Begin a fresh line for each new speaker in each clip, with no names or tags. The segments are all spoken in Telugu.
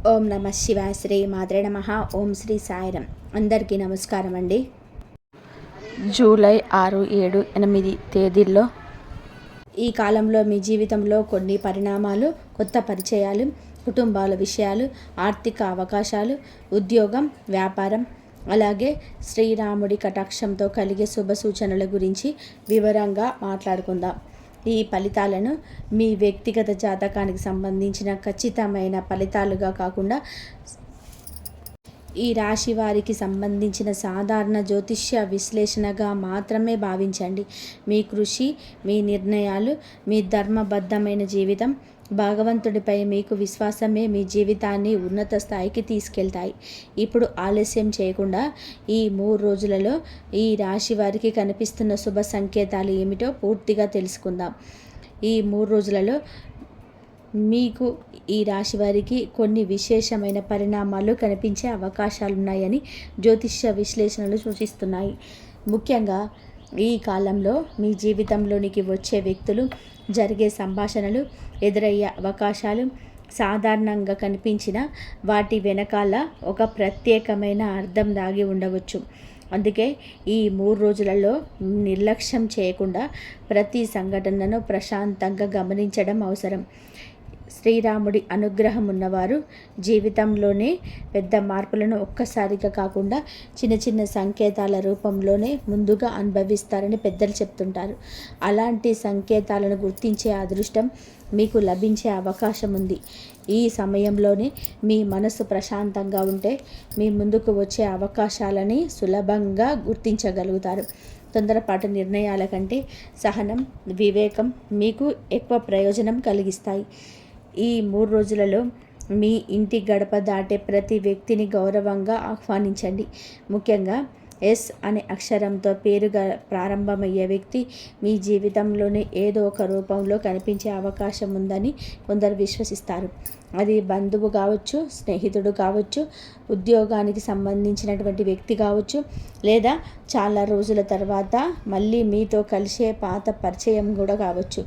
ఓం నమ శివాయ. శ్రీ మాత్రే నమః. ఓం శ్రీ సాయిరం. అందరికీ నమస్కారం అండి. జూలై 6, 7, 8 తేదీల్లో ఈ కాలంలో మీ జీవితంలో కొన్ని పరిణామాలు, కొత్త పరిచయాలు, కుటుంబాల విషయాలు, ఆర్థిక అవకాశాలు, ఉద్యోగం, వ్యాపారం, అలాగే శ్రీరాముడి కటాక్షంతో కలిగే శుభ సూచనల గురించి వివరంగా మాట్లాడుకుందాం. ఈ ఫలితాలను మీ వ్యక్తిగత జాతకానికి సంబంధించిన ఖచ్చితమైన ఫలితాలుగా కాకుండా ఈ రాశి వారికి సంబంధించిన సాధారణ జ్యోతిష్య విశ్లేషణగా మాత్రమే భావించండి. మీ కృషి, మీ నిర్ణయాలు, మీ ధర్మబద్ధమైన జీవితం, భగవంతుడిపై మీకు విశ్వాసమే మీ జీవితాన్ని ఉన్నత స్థాయికి తీసుకెళ్తాయి. ఇప్పుడు ఆలస్యం చేయకుండా ఈ 3 రోజులలో ఈ రాశి వారికి కనిపిస్తున్న శుభ సంకేతాలు ఏమిటో పూర్తిగా తెలుసుకుందాం. ఈ 3 రోజులలో మీకు ఈ రాశి వారికి కొన్ని విశేషమైన పరిణామాలు కనిపించే అవకాశాలున్నాయని జ్యోతిష్య విశ్లేషణలు సూచిస్తున్నాయి. ముఖ్యంగా ఈ కాలంలో మీ జీవితంలోనికి వచ్చే వ్యక్తులు, జరిగే సంభాషణలు, ఎదురయ్యే అవకాశాలు సాధారణంగా కనిపించిన వాటి వెనకాల ఒక ప్రత్యేకమైన అర్థం దాగి ఉండవచ్చు. అందుకే ఈ 3 రోజులలో నిర్లక్ష్యం చేయకుండా ప్రతి సంఘటనను ప్రశాంతంగా గమనించడం అవసరం. శ్రీరాముడి అనుగ్రహం ఉన్నవారు జీవితంలోనే పెద్ద మార్పులను ఒక్కసారిగా కాకుండా చిన్న చిన్న సంకేతాల రూపంలోనే ముందుగా అనుభవిస్తారని పెద్దలు చెప్తుంటారు. అలాంటి సంకేతాలను గుర్తించే అదృష్టం మీకు లభించే అవకాశం ఉంది. ఈ సమయంలోనే మీ మనసు ప్రశాంతంగా ఉంటే మీ ముందుకు వచ్చే అవకాశాలని సులభంగా గుర్తించగలుగుతారు. తొందరపాటు నిర్ణయాల కంటే సహనం, వివేకం మీకు ఎక్కువ ప్రయోజనం కలిగిస్తాయి. ఈ 3 రోజులలో మీ ఇంటి గడప దాటే ప్రతి వ్యక్తిని గౌరవంగా ఆహ్వానించండి. ముఖ్యంగా ఎస్ అనే అక్షరంతో పేరుగా ప్రారంభమయ్యే వ్యక్తి మీ జీవితంలోనే ఏదో ఒక రూపంలో కనిపించే అవకాశం ఉందని కొందరు విశ్వసిస్తారు. అది బంధువు కావచ్చు, స్నేహితుడు కావచ్చు, ఉద్యోగానికి సంబంధించినటువంటి వ్యక్తి కావచ్చు, లేదా చాలా రోజుల తర్వాత మళ్ళీ మీతో కలిసే పాత పరిచయం కూడా కావచ్చు.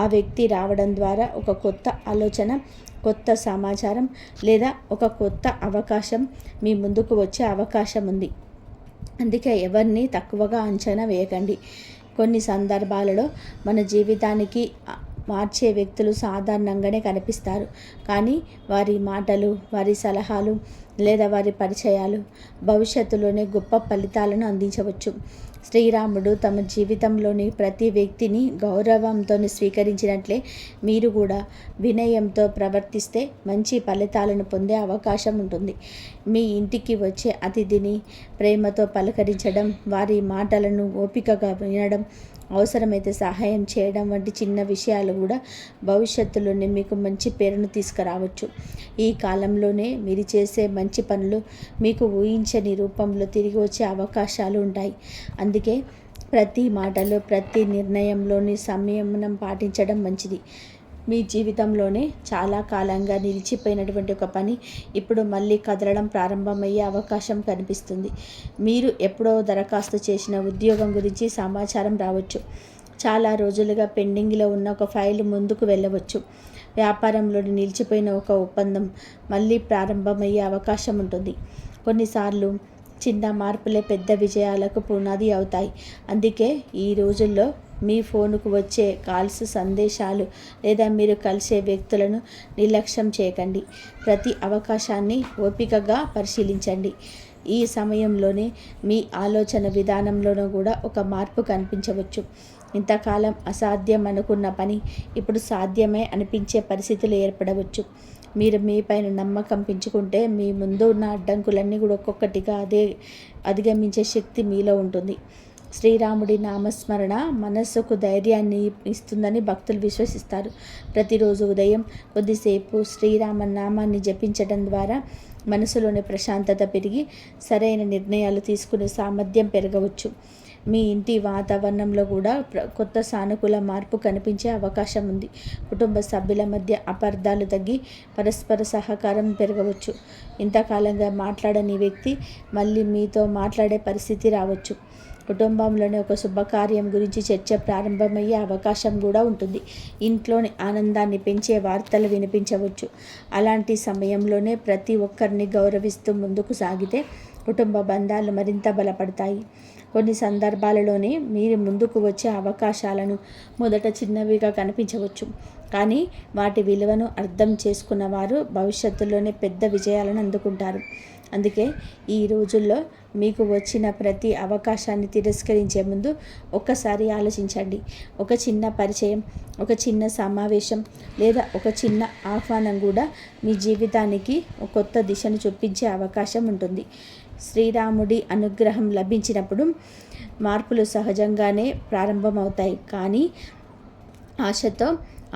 ఆ వ్యక్తి రావడం ద్వారా ఒక కొత్త ఆలోచన, కొత్త సమాచారం లేదా ఒక కొత్త అవకాశం మీ ముందుకు వచ్చే అవకాశం ఉంది. అందుకే ఎవరిని తక్కువగా అంచనా వేయకండి. కొన్ని సందర్భాలలో మన జీవితానికి మార్చే వ్యక్తులు సాధారణంగానే కనిపిస్తారు, కానీ వారి మాటలు, వారి సలహాలు లేదా వారి పరిచయాలు భవిష్యత్తులోనే గొప్ప ఫలితాలను అందించవచ్చు. శ్రీరాముడు తమ జీవితంలోని ప్రతి వ్యక్తిని గౌరవంతో స్వీకరించినట్లే మీరు కూడా వినయంతో ప్రవర్తిస్తే మంచి ఫలితాలను పొందే అవకాశం ఉంటుంది. మీ ఇంటికి వచ్చే అతిథిని ప్రేమతో పలకరించడం, వారి మాటలను ఓపికగా వినడం, అవసరమైతే సహాయం చేయడం వంటి చిన్న విషయాలు కూడా భవిష్యత్తులోనే మీకు మంచి పేరును తీసుకురావచ్చు. ఈ కాలంలోనే మీరు చేసే మంచి పనులు మీకు ఊహించని రూపంలో తిరిగి వచ్చే అవకాశాలు ఉంటాయి. అందుకే ప్రతి మాటలో, ప్రతి నిర్ణయంలోని సంయమనం పాటించడం మంచిది. మీ జీవితంలోనే చాలా కాలంగా నిలిచిపోయినటువంటి ఒక పని ఇప్పుడు మళ్ళీ కదలడం ప్రారంభమయ్యే అవకాశం కనిపిస్తుంది. మీరు ఎప్పుడో దరఖాస్తు చేసిన ఉద్యోగం గురించి సమాచారం రావచ్చు. చాలా రోజులుగా పెండింగ్లో ఉన్న ఒక ఫైల్ ముందుకు వెళ్ళవచ్చు. వ్యాపారంలో నిలిచిపోయిన ఒక ఒప్పందం మళ్ళీ ప్రారంభమయ్యే అవకాశం ఉంటుంది. కొన్నిసార్లు చిన్న మార్పులే పెద్ద విజయాలకు పునాది అవుతాయి. అందుకే ఈ రోజుల్లో మీ ఫోనుకు వచ్చే కాల్స్, సందేశాలు లేదా మీరు కలిసే వ్యక్తులను నిర్లక్ష్యం చేయకండి. ప్రతి అవకాశాన్ని ఓపికగా పరిశీలించండి. ఈ సమయంలోనే మీ ఆలోచన విధానంలోనూ కూడా ఒక మార్పు కనిపించవచ్చు. ఇంతకాలం అసాధ్యం అనుకున్న పని ఇప్పుడు సాధ్యమే అనిపించే పరిస్థితులు ఏర్పడవచ్చు. మీరు మీపైన నమ్మకం పెంచుకుంటే మీ ముందు ఉన్న అడ్డంకులన్నీ కూడా ఒక్కొక్కటిగా అధిగమించే శక్తి మీలో ఉంటుంది. శ్రీరాముడి నామస్మరణ మనస్సుకు ధైర్యాన్ని ఇస్తుందని భక్తులు విశ్వసిస్తారు. ప్రతిరోజు ఉదయం కొద్దిసేపు శ్రీరామ నామాన్ని జపించడం ద్వారా మనసులోని ప్రశాంతత పెరిగి సరైన నిర్ణయాలు తీసుకునే సామర్థ్యం పెరగవచ్చు. మీ ఇంటి వాతావరణంలో కూడా కొత్త సానుకూల మార్పు కనిపించే అవకాశం ఉంది. కుటుంబ సభ్యుల మధ్య అపార్థాలు తగ్గి పరస్పర సహకారం పెరగవచ్చు. ఇంతకాలంగా మాట్లాడని వ్యక్తి మళ్ళీ మీతో మాట్లాడే పరిస్థితి రావచ్చు. కుటుంబంలోని ఒక శుభకార్యం గురించి చర్చ ప్రారంభమయ్యే అవకాశం కూడా ఉంటుంది. ఇంట్లోని ఆనందాన్ని పెంచే వార్తలు వినిపించవచ్చు. అలాంటి సమయంలోనే ప్రతి ఒక్కరిని గౌరవిస్తూ ముందుకు సాగితే కుటుంబ బంధాలు మరింత బలపడతాయి. కొన్ని సందర్భాలలోనే మీరు ముందుకు వచ్చే అవకాశాలను మొదట చిన్నవిగా కనిపించవచ్చు, కానీ వాటి విలువను అర్థం చేసుకున్న వారు భవిష్యత్తులోనే పెద్ద విజయాలను అందుకుంటారు. అందుకే ఈ రోజుల్లో మీకు వచ్చిన ప్రతి అవకాశాన్ని తిరస్కరించే ముందు ఒక్కసారి ఆలోచించండి. ఒక చిన్న పరిచయం, ఒక చిన్న సమావేశం లేదా ఒక చిన్న ఆహ్వానం కూడా మీ జీవితానికి ఒక కొత్త దిశను చూపించే అవకాశం ఉంటుంది. శ్రీరాముడి అనుగ్రహం లభించినప్పుడు మార్పులు సహజంగానే ప్రారంభమవుతాయి, కానీ ఆశతో,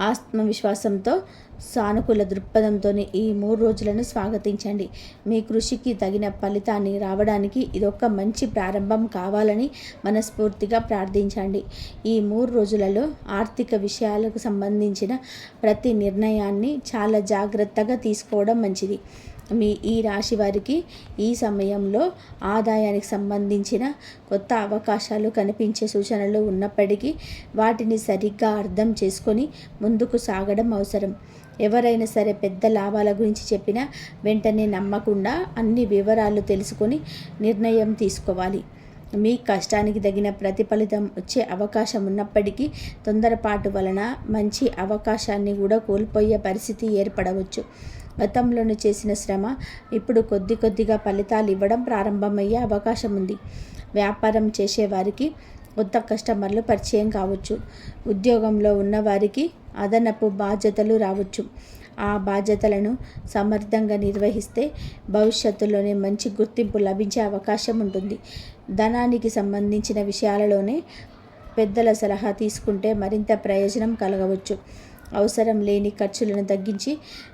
ఆత్మవిశ్వాసంతో, సానుకూల దృక్పథంతో ఈ 3 రోజులను స్వాగతించండి. మీ కృషికి తగిన ఫలితాన్ని రావడానికి ఇదొక మంచి ప్రారంభం కావాలని మనస్ఫూర్తిగా ప్రార్థించండి. ఈ 3 రోజులలో ఆర్థిక విషయాలకు సంబంధించిన ప్రతి నిర్ణయాన్ని చాలా జాగ్రత్తగా తీసుకోవడం మంచిది. ఈ రాశి వారికి ఈ సమయంలో ఆదాయానికి సంబంధించిన కొత్త అవకాశాలు కనిపించే సూచనలు ఉన్నప్పటికీ వాటిని సరిగ్గా అర్థం చేసుకొని ముందుకు సాగడం అవసరం. ఎవరైనా సరే పెద్ద లాభాల గురించి చెప్పినా వెంటనే నమ్మకుండా అన్ని వివరాలు తెలుసుకొని నిర్ణయం తీసుకోవాలి. మీ కష్టానికి తగిన ప్రతిఫలితం వచ్చే అవకాశం ఉన్నప్పటికీ తొందరపాటు వలన మంచి అవకాశాన్ని కూడా కోల్పోయే పరిస్థితి ఏర్పడవచ్చు. గతంలోనూ చేసిన శ్రమ ఇప్పుడు కొద్దిగా ఫలితాలు ఇవ్వడం ప్రారంభమయ్యే అవకాశం ఉంది. వ్యాపారం చేసేవారికి కొత్త కస్టమర్లు పరిచయం కావచ్చు. ఉద్యోగంలో ఉన్నవారికి అదనపు బాధ్యతలు రావచ్చు. ఆ బాధ్యతలను సమర్థంగా నిర్వహిస్తే భవిష్యత్తులోనే మంచి గుర్తింపు లభించే అవకాశం ఉంటుంది. ధనానికి సంబంధించిన విషయాలలోనే పెద్దల సలహా తీసుకుంటే మరింత ప్రయోజనం కలగవచ్చు. అవసరం లేని ఖర్చులను తగ్గించి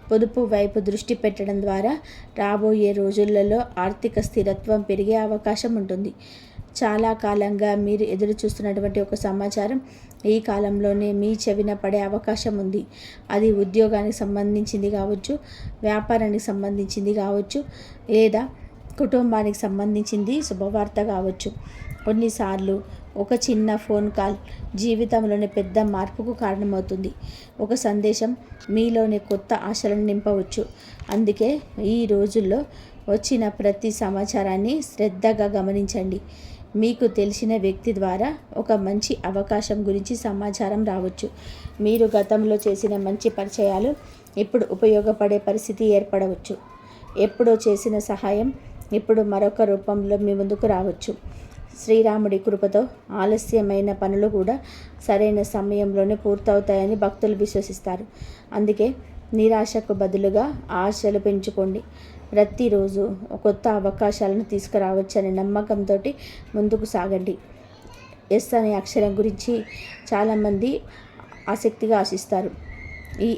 పొదుపు వైపు దృష్టి పెట్టడం ద్వారా రాబోయే రోజులలో ఆర్థిక స్థిరత్వం పెరిగే అవకాశం ఉంటుంది. చాలా కాలంగా మీరు ఎదురు చూస్తున్నటువంటి ఒక సమాచారం ఈ కాలంలోనే మీ చెవిన పడే అవకాశం ఉంది. అది ఉద్యోగానికి సంబంధించింది కావచ్చు, వ్యాపారానికి సంబంధించింది కావచ్చు, లేదా కుటుంబానికి సంబంధించింది శుభవార్త కావచ్చు. కొన్నిసార్లు ఒక చిన్న ఫోన్ కాల్ జీవితంలోని పెద్ద మార్పుకు కారణమవుతుంది. ఒక సందేశం మీలోని కొత్త ఆశలను నింపవచ్చు. అందుకే ఈ రోజుల్లో వచ్చిన ప్రతి సమాచారాన్ని శ్రద్ధగా గమనించండి. మీకు తెలిసిన వ్యక్తి ద్వారా ఒక మంచి అవకాశం గురించి సమాచారం రావచ్చు. మీరు గతంలో చేసిన మంచి పరిచయాలు ఇప్పుడు ఉపయోగపడే పరిస్థితి ఏర్పడవచ్చు. ఎప్పుడో చేసిన సహాయం ఇప్పుడు మరొక రూపంలో మీ ముందుకు రావచ్చు. శ్రీరాముడి కృపతో ఆలస్యమైన పనులు కూడా సరైన సమయంలోనే పూర్తవుతాయని భక్తులు విశ్వసిస్తారు. అందుకే నిరాశకు బదులుగా ఆశలు పెంచుకోండి. ప్రతిరోజు కొత్త అవకాశాలను తీసుకురావచ్చనే నమ్మకంతో ముందుకు సాగండి. ఎస్ అనే అక్షరం గురించి చాలామంది ఆసక్తిగా ఆశిస్తారు. ఈ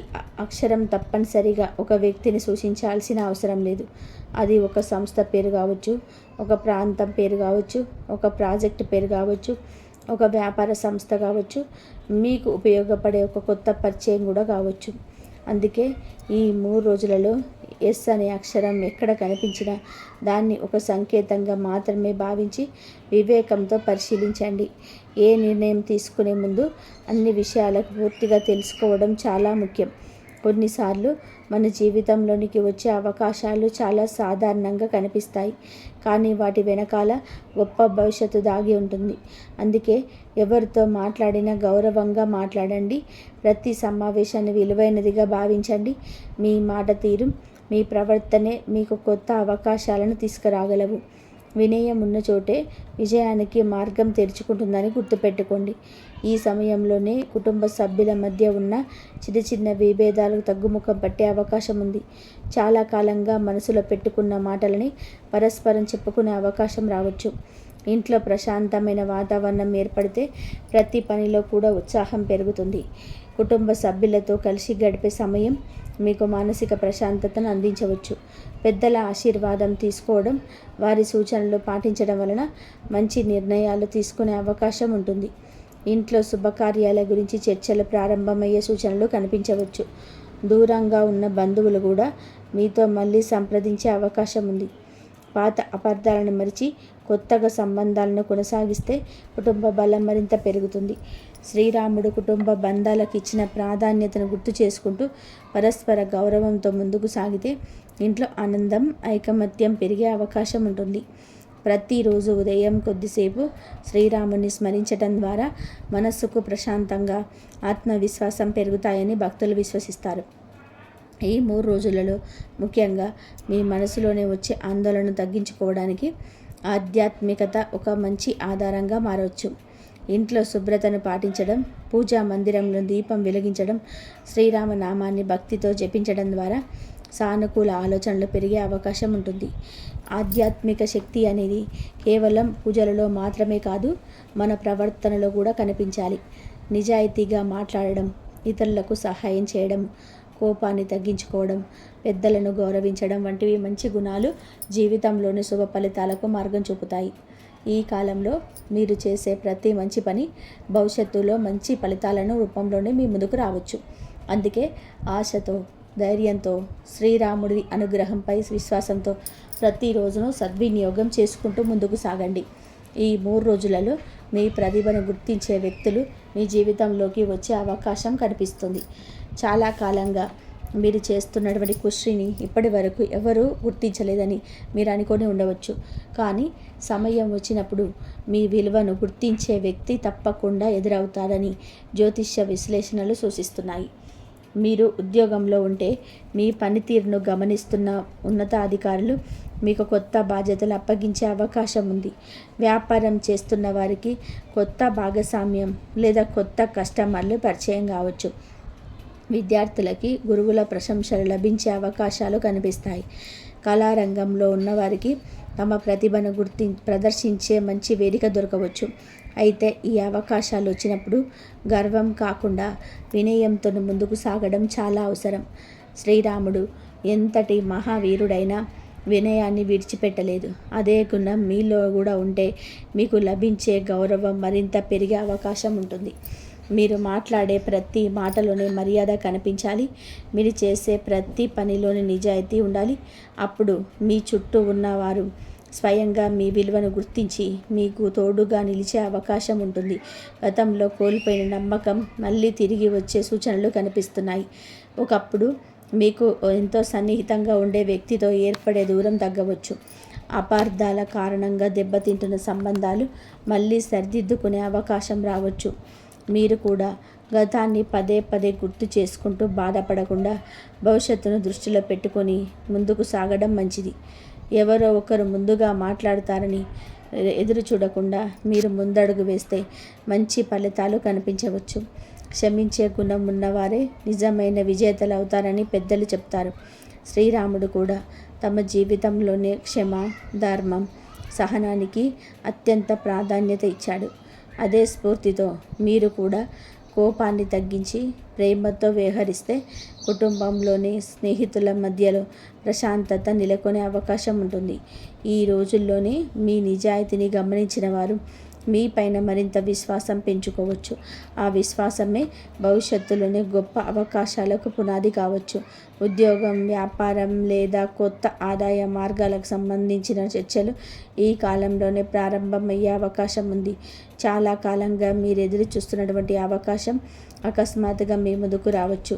అక్షరం తప్పనిసరిగా ఒక వ్యక్తిని సూచించాల్సిన అవసరం లేదు. అది ఒక సంస్థ పేరు కావచ్చు, ఒక ప్రాంతం పేరు కావచ్చు, ఒక ప్రాజెక్ట్ పేరు కావచ్చు, ఒక వ్యాపార సంస్థ కావచ్చు, మీకు ఉపయోగపడే ఒక కొత్త పరిచయం కూడా కావచ్చు. అందుకే ఈ 3 రోజులలో ఎస్ అనే అక్షరం ఎక్కడ కనిపించినా దాన్ని ఒక సంకేతంగా మాత్రమే భావించి వివేకంతో పరిశీలించండి. ఏ నిర్ణయం తీసుకునే ముందు అన్ని విషయాలకు పూర్తిగా తెలుసుకోవడం చాలా ముఖ్యం. కొన్నిసార్లు మన జీవితంలోనికి వచ్చే అవకాశాలు చాలా సాధారణంగా కనిపిస్తాయి, కానీ వాటి వెనకాల గొప్ప భవిష్యత్తు దాగి ఉంటుంది. అందుకే ఎవరితో మాట్లాడినా గౌరవంగా మాట్లాడండి. ప్రతి సమావేశాన్ని విలువైనదిగా భావించండి. మీ మాట తీరు, మీ ప్రవర్తనే మీకు కొత్త అవకాశాలను తీసుకురాగలవు. వినయం ఉన్న చోటే విజయానికి మార్గం తెరుచుకుంటుందని గుర్తుపెట్టుకోండి. ఈ సమయంలోనే కుటుంబ సభ్యుల మధ్య ఉన్న చిన్న విభేదాలకు తగ్గుముఖం పట్టే అవకాశం ఉంది. చాలా కాలంగా మనసులో పెట్టుకున్న మాటలని పరస్పరం చెప్పుకునే అవకాశం రావచ్చు. ఇంట్లో ప్రశాంతమైన వాతావరణం ఏర్పడితే ప్రతి పనిలో కూడా ఉత్సాహం పెరుగుతుంది. కుటుంబ సభ్యులతో కలిసి గడిపే సమయం మీకు మానసిక ప్రశాంతతను అందించవచ్చు. పెద్దల ఆశీర్వాదం తీసుకోవడం, వారి సూచనలు పాటించడం వలన మంచి నిర్ణయాలు తీసుకునే అవకాశం ఉంటుంది. ఇంట్లో శుభకార్యాల గురించి చర్చలు ప్రారంభమయ్యే సూచనలు కనిపించవచ్చు. దూరంగా ఉన్న బంధువులు కూడా మీతో మళ్ళీ సంప్రదించే అవకాశం ఉంది. పాత అపార్థాలను మరిచి కొత్తగా సంబంధాలను కొనసాగిస్తే కుటుంబ బలం మరింత పెరుగుతుంది. శ్రీరాముడు కుటుంబ బంధాలకు ఇచ్చిన ప్రాధాన్యతను గుర్తు చేసుకుంటూ పరస్పర గౌరవంతో ముందుకు సాగితే ఇంట్లో ఆనందం, ఐకమత్యం పెరిగే అవకాశం ఉంటుంది. ప్రతిరోజు ఉదయం కొద్దిసేపు శ్రీరాముని స్మరించటం ద్వారా మనస్సుకు ప్రశాంతంగా ఆత్మవిశ్వాసం పెరుగుతాయని భక్తులు విశ్వసిస్తారు. ఈ 3 రోజులలో ముఖ్యంగా మీ మనసులోనే వచ్చే ఆందోళనను తగ్గించుకోవడానికి ఆధ్యాత్మికత ఒక మంచి ఆధారంగా మారవచ్చు. ఇంట్లో శుభ్రతను పాటించడం, పూజా మందిరంలో దీపం వెలిగించడం, శ్రీరామనామాన్ని భక్తితో జపించడం ద్వారా సానుకూల ఆలోచనలు పెరిగే అవకాశం ఉంటుంది. ఆధ్యాత్మిక శక్తి అనేది కేవలం పూజలలో మాత్రమే కాదు, మన ప్రవర్తనలో కూడా కనిపించాలి. నిజాయితీగా మాట్లాడడం, ఇతరులకు సహాయం చేయడం, కోపాన్ని తగ్గించుకోవడం, పెద్దలను గౌరవించడం వంటివి మంచి గుణాలు జీవితంలోని శుభ ఫలితాలకు మార్గం చూపుతాయి. ఈ కాలంలో మీరు చేసే ప్రతి మంచి పని భవిష్యత్తులో మంచి ఫలితాలను రూపంలోనే మీ ముందుకు రావచ్చు. అందుకే ఆశతో, ధైర్యంతో, శ్రీరాముడి అనుగ్రహంపై విశ్వాసంతో ప్రతిరోజును సద్వినియోగం చేసుకుంటూ ముందుకు సాగండి. ఈ 3 రోజులలో మీ ప్రతిభను గుర్తించే వ్యక్తులు మీ జీవితంలోకి వచ్చే అవకాశం కనిపిస్తుంది. చాలా కాలంగా మీరు చేస్తున్నటువంటి కృషిని ఇప్పటి వరకు ఎవరూ గుర్తించలేదని మీరు అనుకొని ఉండవచ్చు. కానీ సమయం వచ్చినప్పుడు మీ విలువను గుర్తించే వ్యక్తి తప్పకుండా ఎదురవుతారని జ్యోతిష్య విశ్లేషణలు సూచిస్తున్నాయి. మీరు ఉద్యోగంలో ఉంటే మీ పనితీరును గమనిస్తున్న ఉన్నతాధికారులు మీకు కొత్త బాధ్యతలు అప్పగించే అవకాశం ఉంది. వ్యాపారం చేస్తున్న వారికి కొత్త భాగస్వామ్యం లేదా కొత్త కస్టమర్లు పరిచయం కావచ్చు. విద్యార్థులకి గురువుల ప్రశంసలు లభించే అవకాశాలు కనిపిస్తాయి. కళారంగంలో ఉన్నవారికి తమ ప్రతిభను ప్రదర్శించే మంచి వేదిక దొరకవచ్చు. అయితే ఈ అవకాశాలు వచ్చినప్పుడు గర్వం కాకుండా వినయంతో ముందుకు సాగడం చాలా అవసరం. శ్రీరాముడు ఎంతటి మహావీరుడైనా వినయాన్ని విడిచిపెట్టలేదు. అదే గుణం మీలో కూడా ఉంటే మీకు లభించే గౌరవం మరింత పెరిగే అవకాశం ఉంటుంది. మీరు మాట్లాడే ప్రతి మాటలోనే మర్యాద కనిపించాలి. మీరు చేసే ప్రతి పనిలోని నిజాయితీ ఉండాలి. అప్పుడు మీ చుట్టూ ఉన్నవారు స్వయంగా మీ విలువను గుర్తించి మీకు తోడుగా నిలిచే అవకాశం ఉంటుంది. గతంలో కోల్పోయిన నమ్మకం మళ్ళీ తిరిగి వచ్చే సూచనలు కనిపిస్తున్నాయి. ఒకప్పుడు మీకు ఎంతో సన్నిహితంగా ఉండే వ్యక్తితో ఏర్పడే దూరం తగ్గవచ్చు. అపార్థాల కారణంగా దెబ్బతింటున్న సంబంధాలు మళ్ళీ సరిదిద్దుకునే అవకాశం రావచ్చు. మీరు కూడా గతాన్ని పదే పదే గుర్తు చేసుకుంటూ బాధపడకుండా భవిష్యత్తును దృష్టిలో పెట్టుకొని ముందుకు సాగడం మంచిది. ఎవరో ఒకరు ముందుగా మాట్లాడతారని ఎదురు చూడకుండా మీరు ముందడుగు వేస్తే మంచి ఫలితాలు కనిపించవచ్చు. క్షమించే గుణం ఉన్నవారే నిజమైన విజేతలు అవుతారని పెద్దలు చెప్తారు. శ్రీరాముడు కూడా తమ జీవితంలోనే క్షమ, ధర్మం, సహనానికి అత్యంత ప్రాధాన్యత ఇచ్చాడు. అదే స్ఫూర్తితో మీరు కూడా కోపాన్ని తగ్గించి ప్రేమతో వ్యవహరిస్తే కుటుంబంలోని స్నేహితుల మధ్యలో ప్రశాంతత నెలకొనే అవకాశం ఉంటుంది. ఈ రోజుల్లోనే మీ నిజాయితీని గమనించిన వారు మీ పైన మరింత విశ్వాసం పెంచుకోవచ్చు. ఆ విశ్వాసమే భవిష్యత్తులోనే గొప్ప అవకాశాలకు పునాది కావచ్చు. ఉద్యోగం, వ్యాపారం లేదా కొత్త ఆదాయ మార్గాలకు సంబంధించిన చర్చలు ఈ కాలంలోనే ప్రారంభమయ్యే అవకాశం ఉంది. చాలా కాలంగా మీరు ఎదురు చూస్తున్నటువంటి అవకాశం అకస్మాత్తుగా మీ ముందుకు రావచ్చు.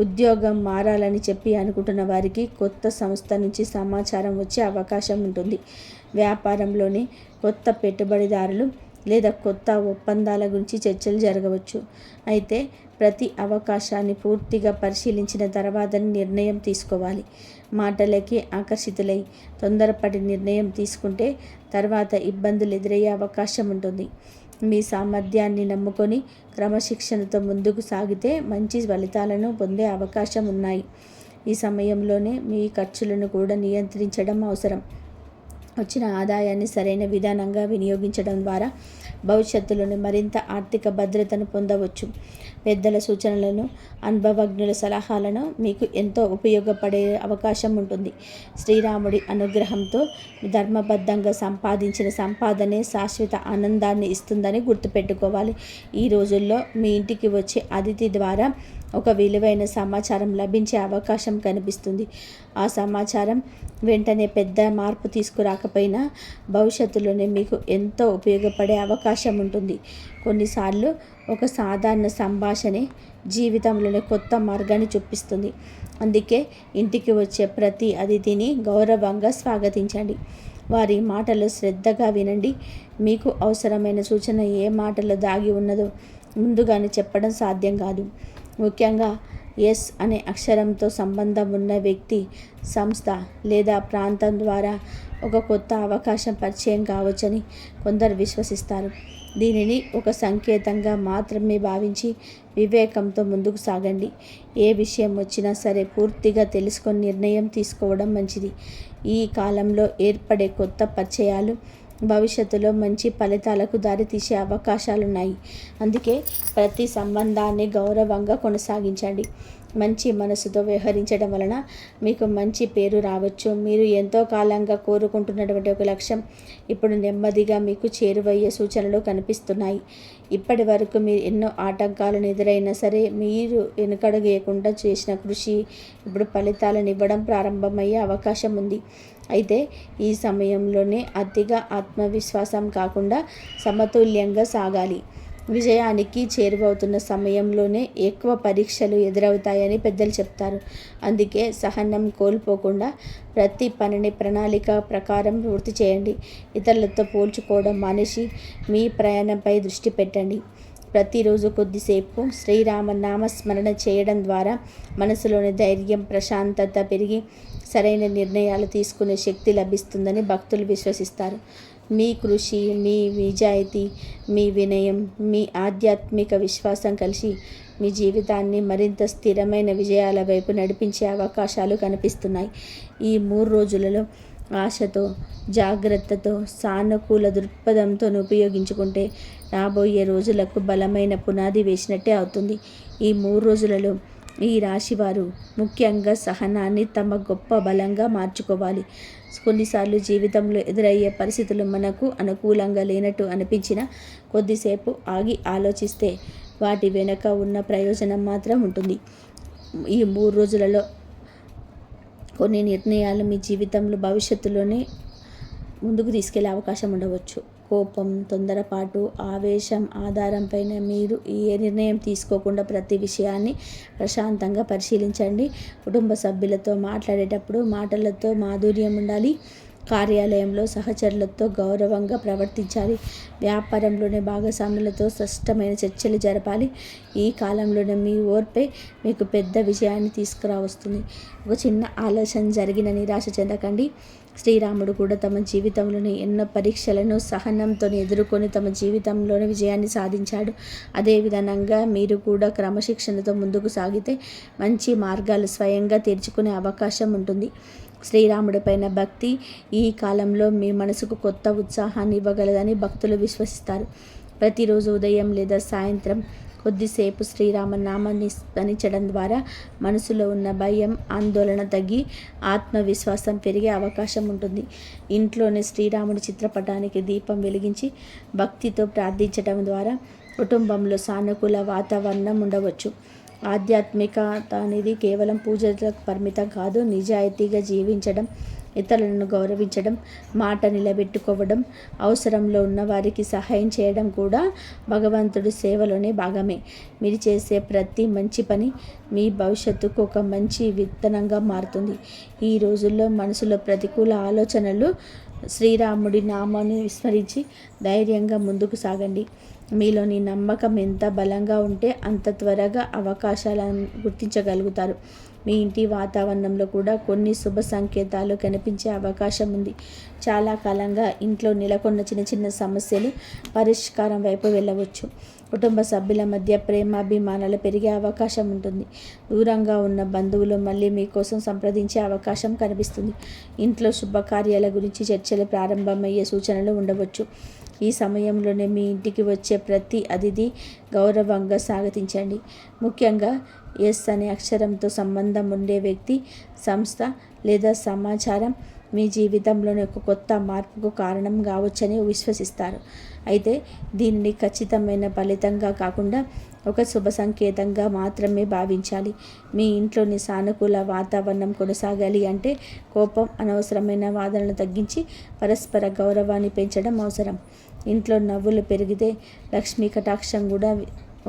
ఉద్యోగం మారాలని చెప్పి అనుకుంటున్న వారికి కొత్త సంస్థ నుంచి సమాచారం వచ్చే అవకాశం ఉంటుంది. వ్యాపారంలోని కొత్త పెట్టుబడిదారులు లేదా కొత్త ఒప్పందాల గురించి చర్చలు జరగవచ్చు. అయితే ప్రతి అవకాశాన్ని పూర్తిగా పరిశీలించిన తర్వాత నిర్ణయం తీసుకోవాలి. మాటలకి ఆకర్షితులై తొందరపడి నిర్ణయం తీసుకుంటే తర్వాత ఇబ్బందులు ఎదురయ్యే అవకాశం ఉంటుంది. మీ సామర్థ్యాన్ని నమ్ముకొని క్రమశిక్షణతో ముందుకు సాగితే మంచి ఫలితాలను పొందే అవకాశం ఉన్నాయి. ఈ సమయంలోనే మీ ఖర్చులను కూడా నియంత్రించడం అవసరం. వచ్చిన ఆదాయాన్ని సరైన విధానంగా వినియోగించడం ద్వారా భవిష్యత్తులోనే మరింత ఆర్థిక భద్రతను పొందవచ్చు. పెద్దల సూచనలను, అనుభవజ్ఞుల సలహాలను మీకు ఎంతో ఉపయోగపడే అవకాశం ఉంటుంది. శ్రీరాముడి అనుగ్రహంతో ధర్మబద్ధంగా సంపాదించిన సంపాదనే శాశ్వత ఆనందాన్ని ఇస్తుందని గుర్తుపెట్టుకోవాలి. ఈ రోజుల్లో మీ ఇంటికి వచ్చే అతిథి ద్వారా ఒక విలువైన సమాచారం లభించే అవకాశం కనిపిస్తుంది. ఆ సమాచారం వెంటనే పెద్ద మార్పు తీసుకురాకపోయినా భవిష్యత్తులోనే మీకు ఎంతో ఉపయోగపడే అవకాశం ఉంటుంది. కొన్నిసార్లు ఒక సాధారణ సంభాషణే జీవితంలోనే కొత్త మార్గాన్ని చూపిస్తుంది. అందుకే ఇంటికి వచ్చే ప్రతి అతిథిని గౌరవంగా స్వాగతించండి. వారి మాటలు శ్రద్ధగా వినండి. మీకు అవసరమైన సూచన ఏ మాటలో దాగి ఉన్నదో ముందుగానే చెప్పడం సాధ్యం కాదు. ముఖ్యంగా ఎస్ అనే అక్షరంతో సంబంధం ఉన్న వ్యక్తి, సంస్థ లేదా ప్రాంతం ద్వారా ఒక కొత్త అవకాశం పరిచయం కావచ్చని కొందరు విశ్వసిస్తారు. దీనిని ఒక సంకేతంగా మాత్రమే భావించి వివేకంతో ముందుకు సాగండి. ఏ విషయం వచ్చినా సరే పూర్తిగా తెలుసుకొని నిర్ణయం తీసుకోవడం మంచిది. ఈ కాలంలో ఏర్పడే కొత్త పరిచయాలు భవిష్యత్తులో మంచి ఫలితాలకు దారితీసే అవకాశాలున్నాయి. అందుకే ప్రతి సంబంధాన్ని గౌరవంగా కొనసాగించండి. మంచి మనసుతో వ్యవహరించడం వలన మీకు మంచి పేరు రావచ్చు. మీరు ఎంతో కాలంగా కోరుకుంటున్నటువంటి ఒక లక్ష్యం ఇప్పుడు నెమ్మదిగా మీకు చేరువయ్యే సూచనలు కనిపిస్తున్నాయి. ఇప్పటి వరకు మీరు ఎన్నో ఆటంకాలను ఎదురైనా సరే మీరు వెనుకడుగేయకుండా చేసిన కృషి ఇప్పుడు ఫలితాలను ఇవ్వడం ప్రారంభమయ్యే అవకాశం ఉంది. అయితే ఈ సమయంలోనే అతిగా ఆత్మవిశ్వాసం కాకుండా సమతుల్యంగా సాగాలి. విజయానికి చేరువవుతున్న సమయంలోనే ఎక్కువ పరీక్షలు ఎదురవుతాయని పెద్దలు చెప్తారు. అందుకే సహనం కోల్పోకుండా ప్రతి పనిని ప్రణాళిక ప్రకారం పూర్తి చేయండి. ఇతరులతో పోల్చుకోవడం మానేసి మీ ప్రయాణంపై దృష్టి పెట్టండి. ప్రతిరోజు కొద్దిసేపు శ్రీరామ నామస్మరణ చేయడం ద్వారా మనసులోని ధైర్యం, ప్రశాంతత పెరిగి సరైన నిర్ణయాలు తీసుకునే శక్తి లభిస్తుందని భక్తులు విశ్వసిస్తారు. మీ కృషి, మీ నిజాయితీ, మీ వినయం, మీ ఆధ్యాత్మిక విశ్వాసం కలిసి మీ జీవితాన్ని మరింత స్థిరమైన విజయాల వైపు నడిపించే అవకాశాలు కనిపిస్తున్నాయి. ఈ 3 రోజులలో ఆశతో, జాగ్రత్తతో, సానుకూల దృక్పథంతో ఉపయోగించుకుంటే రాబోయే రోజులకు బలమైన పునాది వేసినట్టే అవుతుంది. ఈ 3 రోజులలో ఈ రాశివారు ముఖ్యంగా సహనాన్ని తమ గొప్ప బలంగా మార్చుకోవాలి. కొన్నిసార్లు జీవితంలో ఎదురయ్యే పరిస్థితులు మనకు అనుకూలంగా లేనట్టు అనిపించినా కొద్దిసేపు ఆగి ఆలోచిస్తే వాటి వెనుక ఉన్న ప్రయోజనం మాత్రం ఉంటుంది. ఈ 3 రోజులలో కొన్ని నిర్ణయాలు మీ జీవితంలో భవిష్యత్తులోనే ముందుకు తీసుకెళ్లే అవకాశం ఉండవచ్చు. కోపం, తొందరపాటు, ఆవేశం ఆధారంపైన మీరు ఏ నిర్ణయం తీసుకోకుండా ప్రతి విషయాన్ని ప్రశాంతంగా పరిశీలించండి. కుటుంబ సభ్యులతో మాట్లాడేటప్పుడు మాటలతో మాధుర్యం ఉండాలి. కార్యాలయంలో సహచరులతో గౌరవంగా ప్రవర్తించాలి. వ్యాపారంలోని భాగస్వాములతో స్పష్టమైన చర్చలు జరపాలి. ఈ కాలంలోనే మీ ఓర్పే మీకు పెద్ద విజయాన్ని తీసుకురావస్తుంది. ఒక చిన్న ఆలోచన జరిగిన నిరాశ చెందకండి. శ్రీరాముడు కూడా తమ జీవితంలోని ఎన్నో పరీక్షలను సహనంతో ఎదుర్కొని తమ జీవితంలోని విజయాన్ని సాధించాడు. అదేవిధంగా మీరు కూడా క్రమశిక్షణతో ముందుకు సాగితే మంచి మార్గాలు స్వయంగా తెరుచుకునే అవకాశం ఉంటుంది. శ్రీరాముడి పైన భక్తి ఈ కాలంలో మీ మనసుకు కొత్త ఉత్సాహాన్ని ఇవ్వగలదని భక్తులు విశ్వసిస్తారు. ప్రతిరోజు ఉదయం లేదా సాయంత్రం కొద్దిసేపు శ్రీరామ నామాన్ని స్మరించడం ద్వారా మనసులో ఉన్న భయం, ఆందోళన తగ్గి ఆత్మవిశ్వాసం పెరిగే అవకాశం ఉంటుంది. ఇంట్లోనే శ్రీరాముడి చిత్రపటానికి దీపం వెలిగించి భక్తితో ప్రార్థించడం ద్వారా కుటుంబంలో సానుకూల వాతావరణం ఉండవచ్చు. ఆధ్యాత్మికత అనేది కేవలం పూజలకు పరిమితం కాదు. నిజాయితీగా జీవించడం, ఇతరులను గౌరవించడం, మాట నిలబెట్టుకోవడం, అవసరంలో ఉన్న వారికి సహాయం చేయడం కూడా భగవంతుడి సేవలోనే భాగమే. మీరు చేసే ప్రతి మంచి పని మీ భవిష్యత్తుకు ఒక మంచి విత్తనంగా మారుతుంది. ఈ రోజుల్లో మనసులో ప్రతికూల ఆలోచనలు శ్రీరాముడి నామాన్ని విస్మరించి ధైర్యంగా ముందుకు సాగండి. మీలోని నమ్మకం ఎంత బలంగా ఉంటే అంత త్వరగా అవకాశాలను గుర్తించగలుగుతారు. మీ ఇంటి వాతావరణంలో కూడా కొన్ని శుభ సంకేతాలు కనిపించే అవకాశం ఉంది. చాలా కాలంగా ఇంట్లో నెలకొన్న చిన్న చిన్న సమస్యలు పరిష్కారం వైపు వెళ్ళవచ్చు. కుటుంబ సభ్యుల మధ్య ప్రేమాభిమానాలు పెరిగే అవకాశం ఉంటుంది. దూరంగా ఉన్న బంధువులు మళ్ళీ మీకోసం సంప్రదించే అవకాశం కనిపిస్తుంది. ఇంట్లో శుభకార్యాల గురించి చర్చలు ప్రారంభమయ్యే సూచనలు ఉండవచ్చు. ఈ సమయంలోనే మీ ఇంటికి వచ్చే ప్రతి అతిథి గౌరవంగా స్వాగతించండి. ముఖ్యంగా ఎస్ అనే అక్షరంతో సంబంధం ఉండే వ్యక్తి, సంస్థ లేదా సమాచారం మీ జీవితంలోని ఒక కొత్త మార్పుకు కారణం కావచ్చని విశ్వసిస్తారు. అయితే దీనిని ఖచ్చితమైన ఫలితంగా కాకుండా ఒక శుభ సంకేతంగా మాత్రమే భావించాలి. మీ ఇంట్లోని సానుకూల వాతావరణం కొనసాగాలి అంటే కోపం, అనవసరమైన వాదనలు తగ్గించి పరస్పర గౌరవాన్ని పెంచడం అవసరం. ఇంట్లో నవ్వులు పెరిగితే లక్ష్మీ కటాక్షం కూడా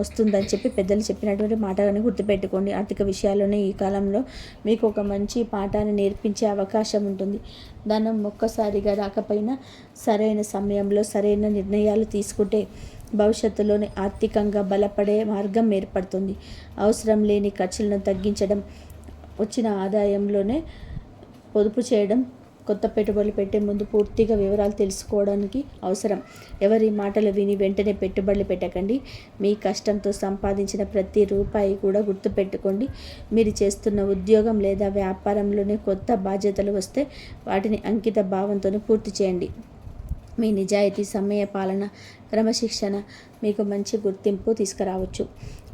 వస్తుందని చెప్పి పెద్దలు చెప్పినటువంటి మాటలను గుర్తుపెట్టుకోండి. ఆర్థిక విషయాల్లోనే ఈ కాలంలో మీకు ఒక మంచి పాఠాన్ని నేర్పించే అవకాశం ఉంటుంది. ధనం ఒక్కసారిగా రాకపోయినా సరైన సమయంలో సరైన నిర్ణయాలు తీసుకుంటే భవిష్యత్తులోనే ఆర్థికంగా బలపడే మార్గం ఏర్పడుతుంది. అవసరం లేని ఖర్చులను తగ్గించడం, వచ్చిన ఆదాయంలోనే పొదుపు చేయడం, కొత్త పెట్టుబడులు పెట్టే ముందు పూర్తిగా వివరాలు తెలుసుకోవడానికి అవసరం. ఎవరి మాటలు విని వెంటనే పెట్టుబడులు పెట్టకండి. మీ కష్టంతో సంపాదించిన ప్రతి రూపాయి కూడా గుర్తుపెట్టుకోండి. మీరు చేస్తున్న ఉద్యోగం లేదా వ్యాపారంలోనే కొత్త బాధ్యతలు వస్తే వాటిని అంకిత భావంతో పూర్తి చేయండి. మీ నిజాయితీ, సమయ పాలన, క్రమశిక్షణ మీకు మంచి గుర్తింపు తీసుకురావచ్చు.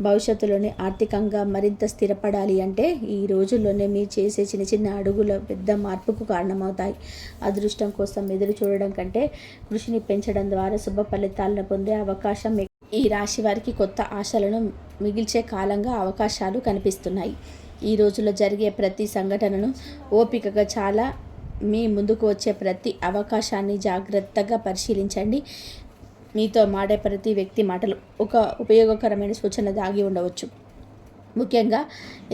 భవిష్యత్తులోనే ఆర్థికంగా మరింత స్థిరపడాలి అంటే ఈ రోజుల్లోనే మీరు చేసే చిన్న చిన్న అడుగులు పెద్ద మార్పుకు కారణమవుతాయి. అదృష్టం కోసం ఎదురు చూడడం కంటే కృషిని పెంచడం ద్వారా శుభ ఫలితాలను పొందే అవకాశం ఈ రాశి వారికి కొత్త ఆశలను మిగిల్చే కాలంగా అవకాశాలు కనిపిస్తున్నాయి. ఈ రోజుల్లో జరిగే ప్రతి సంఘటనను ఓపికగా చాలా మీ ముందుకు వచ్చే ప్రతి అవకాశాన్ని జాగ్రత్తగా పరిశీలించండి. మీతో మాడే ప్రతి వ్యక్తి మాటలు ఒక ఉపయోగకరమైన సూచన దాగి ఉండవచ్చు. ముఖ్యంగా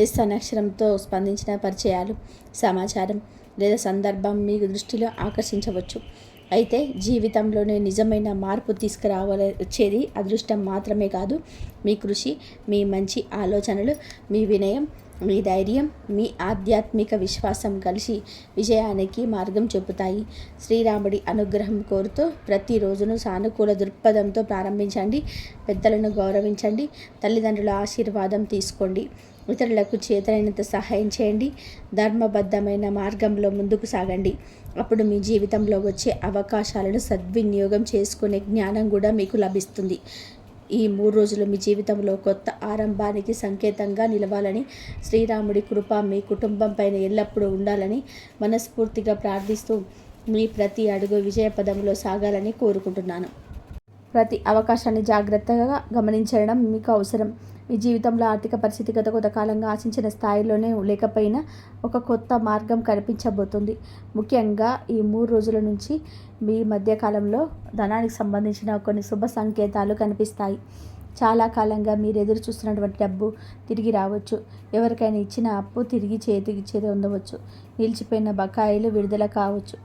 ఎస్ అనే అక్షరంతో స్పందించిన పరిచయాలు, సమాచారం లేదా సందర్భం మీ దృష్టిలో ఆకర్షించవచ్చు. అయితే జీవితంలోనే నిజమైన మార్పు వచ్చేది అదృష్టం మాత్రమే కాదు, మీ కృషి, మీ మంచి ఆలోచనలు, మీ వినయం, మీ ధైర్యం, మీ ఆధ్యాత్మిక విశ్వాసం కలిసి విజయానికి మార్గం చూపుతాయి. శ్రీరాముడి అనుగ్రహం కోరుతూ ప్రతిరోజును సానుకూల దృక్పథంతో ప్రారంభించండి. పెద్దలను గౌరవించండి. తల్లిదండ్రుల ఆశీర్వాదం తీసుకోండి. ఇతరులకు చేతనైనంత సహాయం చేయండి. ధర్మబద్ధమైన మార్గంలో ముందుకు సాగండి. అప్పుడు మీ జీవితంలో వచ్చే అవకాశాలను సద్వినియోగం చేసుకునే జ్ఞానం కూడా మీకు లభిస్తుంది. ఈ 3 రోజులు మీ జీవితంలో కొత్త ఆరంభానికి సంకేతంగా నిలవాలని, శ్రీరాముడి కృప మీ కుటుంబం పైన ఎల్లప్పుడూ ఉండాలని మనస్ఫూర్తిగా ప్రార్థిస్తూ మీ ప్రతి అడుగు విజయపదంలో సాగాలని కోరుకుంటున్నాను. ప్రతి అవకాశాన్ని జాగ్రత్తగా గమనించడం మీకు అవసరం. మీ జీవితంలో ఆర్థిక పరిస్థితి గత కొంతకాలంగా ఆశించిన స్థాయిలోనే లేకపోయినా ఒక కొత్త మార్గం కనిపించబోతుంది. ముఖ్యంగా ఈ 3 రోజుల నుంచి మీ మధ్యకాలంలో ధనానికి సంబంధించిన కొన్ని శుభ సంకేతాలు కనిపిస్తాయి. చాలా కాలంగా మీరు ఎదురు చూస్తున్నటువంటి డబ్బు తిరిగి రావచ్చు. ఎవరికైనా ఇచ్చిన అప్పు తిరిగి చేతికిచ్చేది ఉండవచ్చు. నిలిచిపోయిన బకాయిలు విడుదల కావచ్చు.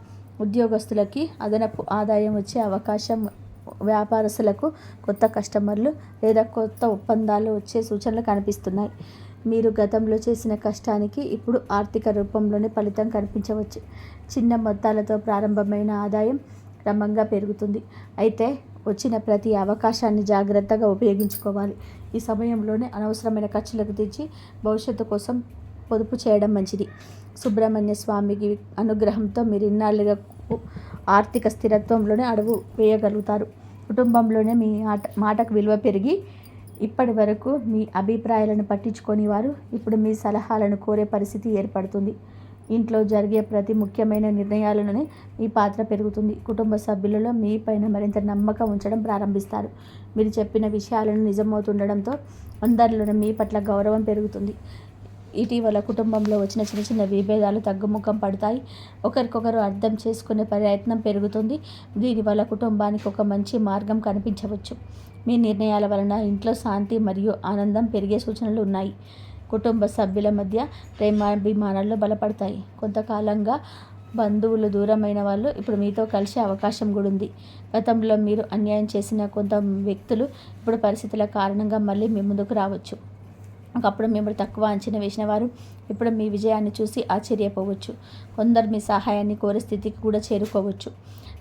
ఉద్యోగస్తులకి అదనపు ఆదాయం వచ్చే అవకాశం, వ్యాపారస్తులకు కొత్త కస్టమర్లు లేదా కొత్త ఒప్పందాలు వచ్చే సూచనలు కనిపిస్తున్నాయి. మీరు గతంలో చేసిన కష్టానికి ఇప్పుడు ఆర్థిక రూపంలోనే ఫలితం కనిపించవచ్చు. చిన్న మొత్తాలతో ప్రారంభమైన ఆదాయం క్రమంగా పెరుగుతుంది. అయితే వచ్చిన ప్రతి అవకాశాన్ని జాగ్రత్తగా ఉపయోగించుకోవాలి. ఈ సమయంలోనే అనవసరమైన ఖర్చులకు తెచ్చి భవిష్యత్తు కోసం పొదుపు చేయడం మంచిది. సుబ్రహ్మణ్య స్వామికి అనుగ్రహంతో మీరు ఇన్నాళ్ళుగా ఆర్థిక స్థిరత్వంలోనే అడుగు వేయగలుగుతారు. కుటుంబంలోనే మీ మాటకు విలువ పెరిగి ఇప్పటి వరకు మీ అభిప్రాయాలను పట్టించుకొని వారు ఇప్పుడు మీ సలహాలను కోరే పరిస్థితి ఏర్పడుతుంది. ఇంట్లో జరిగే ప్రతి ముఖ్యమైన నిర్ణయాలలోనే మీ పాత్ర పెరుగుతుంది. కుటుంబ సభ్యులలో మీ పైన మరింత నమ్మకం ఉంచడం ప్రారంభిస్తారు. మీరు చెప్పిన విషయాలను నిజమవుతుండడంతో అందరిలోనే మీ పట్ల గౌరవం పెరుగుతుంది. ఇటీవల కుటుంబంలో వచ్చిన చిన్న చిన్న విభేదాలు తగ్గుముఖం పడతాయి. ఒకరికొకరు అర్థం చేసుకునే ప్రయత్నం పెరుగుతుంది. దీనివల్ల కుటుంబానికి ఒక మంచి మార్గం కనిపించవచ్చు. మీ నిర్ణయాల వలన ఇంట్లో శాంతి మరియు ఆనందం పెరిగే సూచనలు ఉన్నాయి. కుటుంబ సభ్యుల మధ్య ప్రేమాభిమానాలు బలపడతాయి. కొంతకాలంగా బంధువులు దూరమైన వాళ్ళు ఇప్పుడు మీతో కలిసే అవకాశం కూడా ఉంది. గతంలో మీరు అన్యాయం చేసిన కొంత వ్యక్తులు ఇప్పుడు పరిస్థితుల కారణంగా మళ్ళీ మీ ముందుకు రావచ్చు. ఒకప్పుడు మిమ్మల్ని తక్కువ అంచనా వేసిన వారు ఇప్పుడు మీ విజయాన్ని చూసి ఆశ్చర్యపోవచ్చు. కొందరు మీ సహాయాన్ని కోరే స్థితికి కూడా చేరుకోవచ్చు.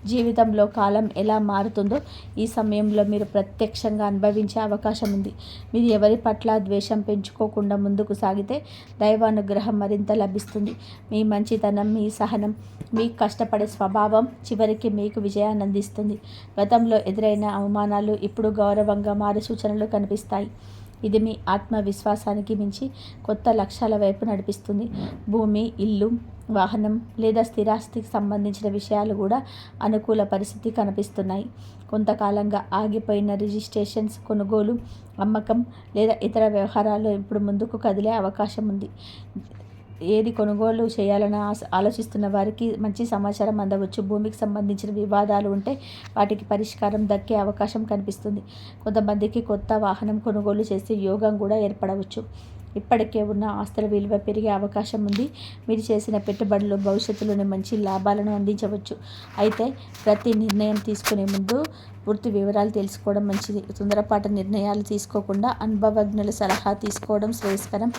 జీవితంలో కాలం ఎలా మారుతుందో ఈ సమయంలో మీరు ప్రత్యక్షంగా అనుభవించే అవకాశం ఉంది. మీరు ఎవరి పట్ల ద్వేషం పెంచుకోకుండా ముందుకు సాగితే దైవానుగ్రహం మరింత లభిస్తుంది. మీ మంచితనం, మీ సహనం, మీ కష్టపడే స్వభావం చివరికి మీకు విజయాన్ని అందిస్తుంది. గతంలో ఎదురైన అవమానాలు ఇప్పుడు గౌరవంగా మారే సూచనలు కనిపిస్తాయి. ఇది మీ ఆత్మవిశ్వాసానికి మించి కొత్త లక్ష్యాల వైపు నడిపిస్తుంది. భూమి, ఇల్లు, వాహనం లేదా స్థిరాస్తికి సంబంధించిన విషయాలు కూడా అనుకూల పరిస్థితి కనిపిస్తున్నాయి. కొంతకాలంగా ఆగిపోయిన రిజిస్ట్రేషన్స్, కొనుగోలు, అమ్మకం లేదా ఇతర వ్యవహారాలు ఇప్పుడు ముందుకు కదిలే అవకాశం ఉంది. ఏది కొనుగోలు చేయాలని ఆలోచిస్తున్న వారికి మంచి సమాచారం అందవచ్చు. భూమికి సంబంధించిన వివాదాలు ఉంటే వాటికి పరిష్కారం దక్కే అవకాశం కనిపిస్తుంది. కొంతమందికి కొత్త వాహనం కొనుగోలు చేసే యోగం కూడా ఏర్పడవచ్చు. ఇప్పటికే ఉన్న ఆస్తుల విలువ పెరిగే అవకాశం ఉంది. మీరు చేసిన పెట్టుబడులు భవిష్యత్తులోనే మంచి లాభాలను అందించవచ్చు. అయితే ప్రతి నిర్ణయం తీసుకునే ముందు పూర్తి వివరాలు తెలుసుకోవడం మంచిది. తొందరపాటు నిర్ణయాలు తీసుకోకుండా అనుభవజ్ఞుల సలహా తీసుకోవడం శ్రేయస్కరం.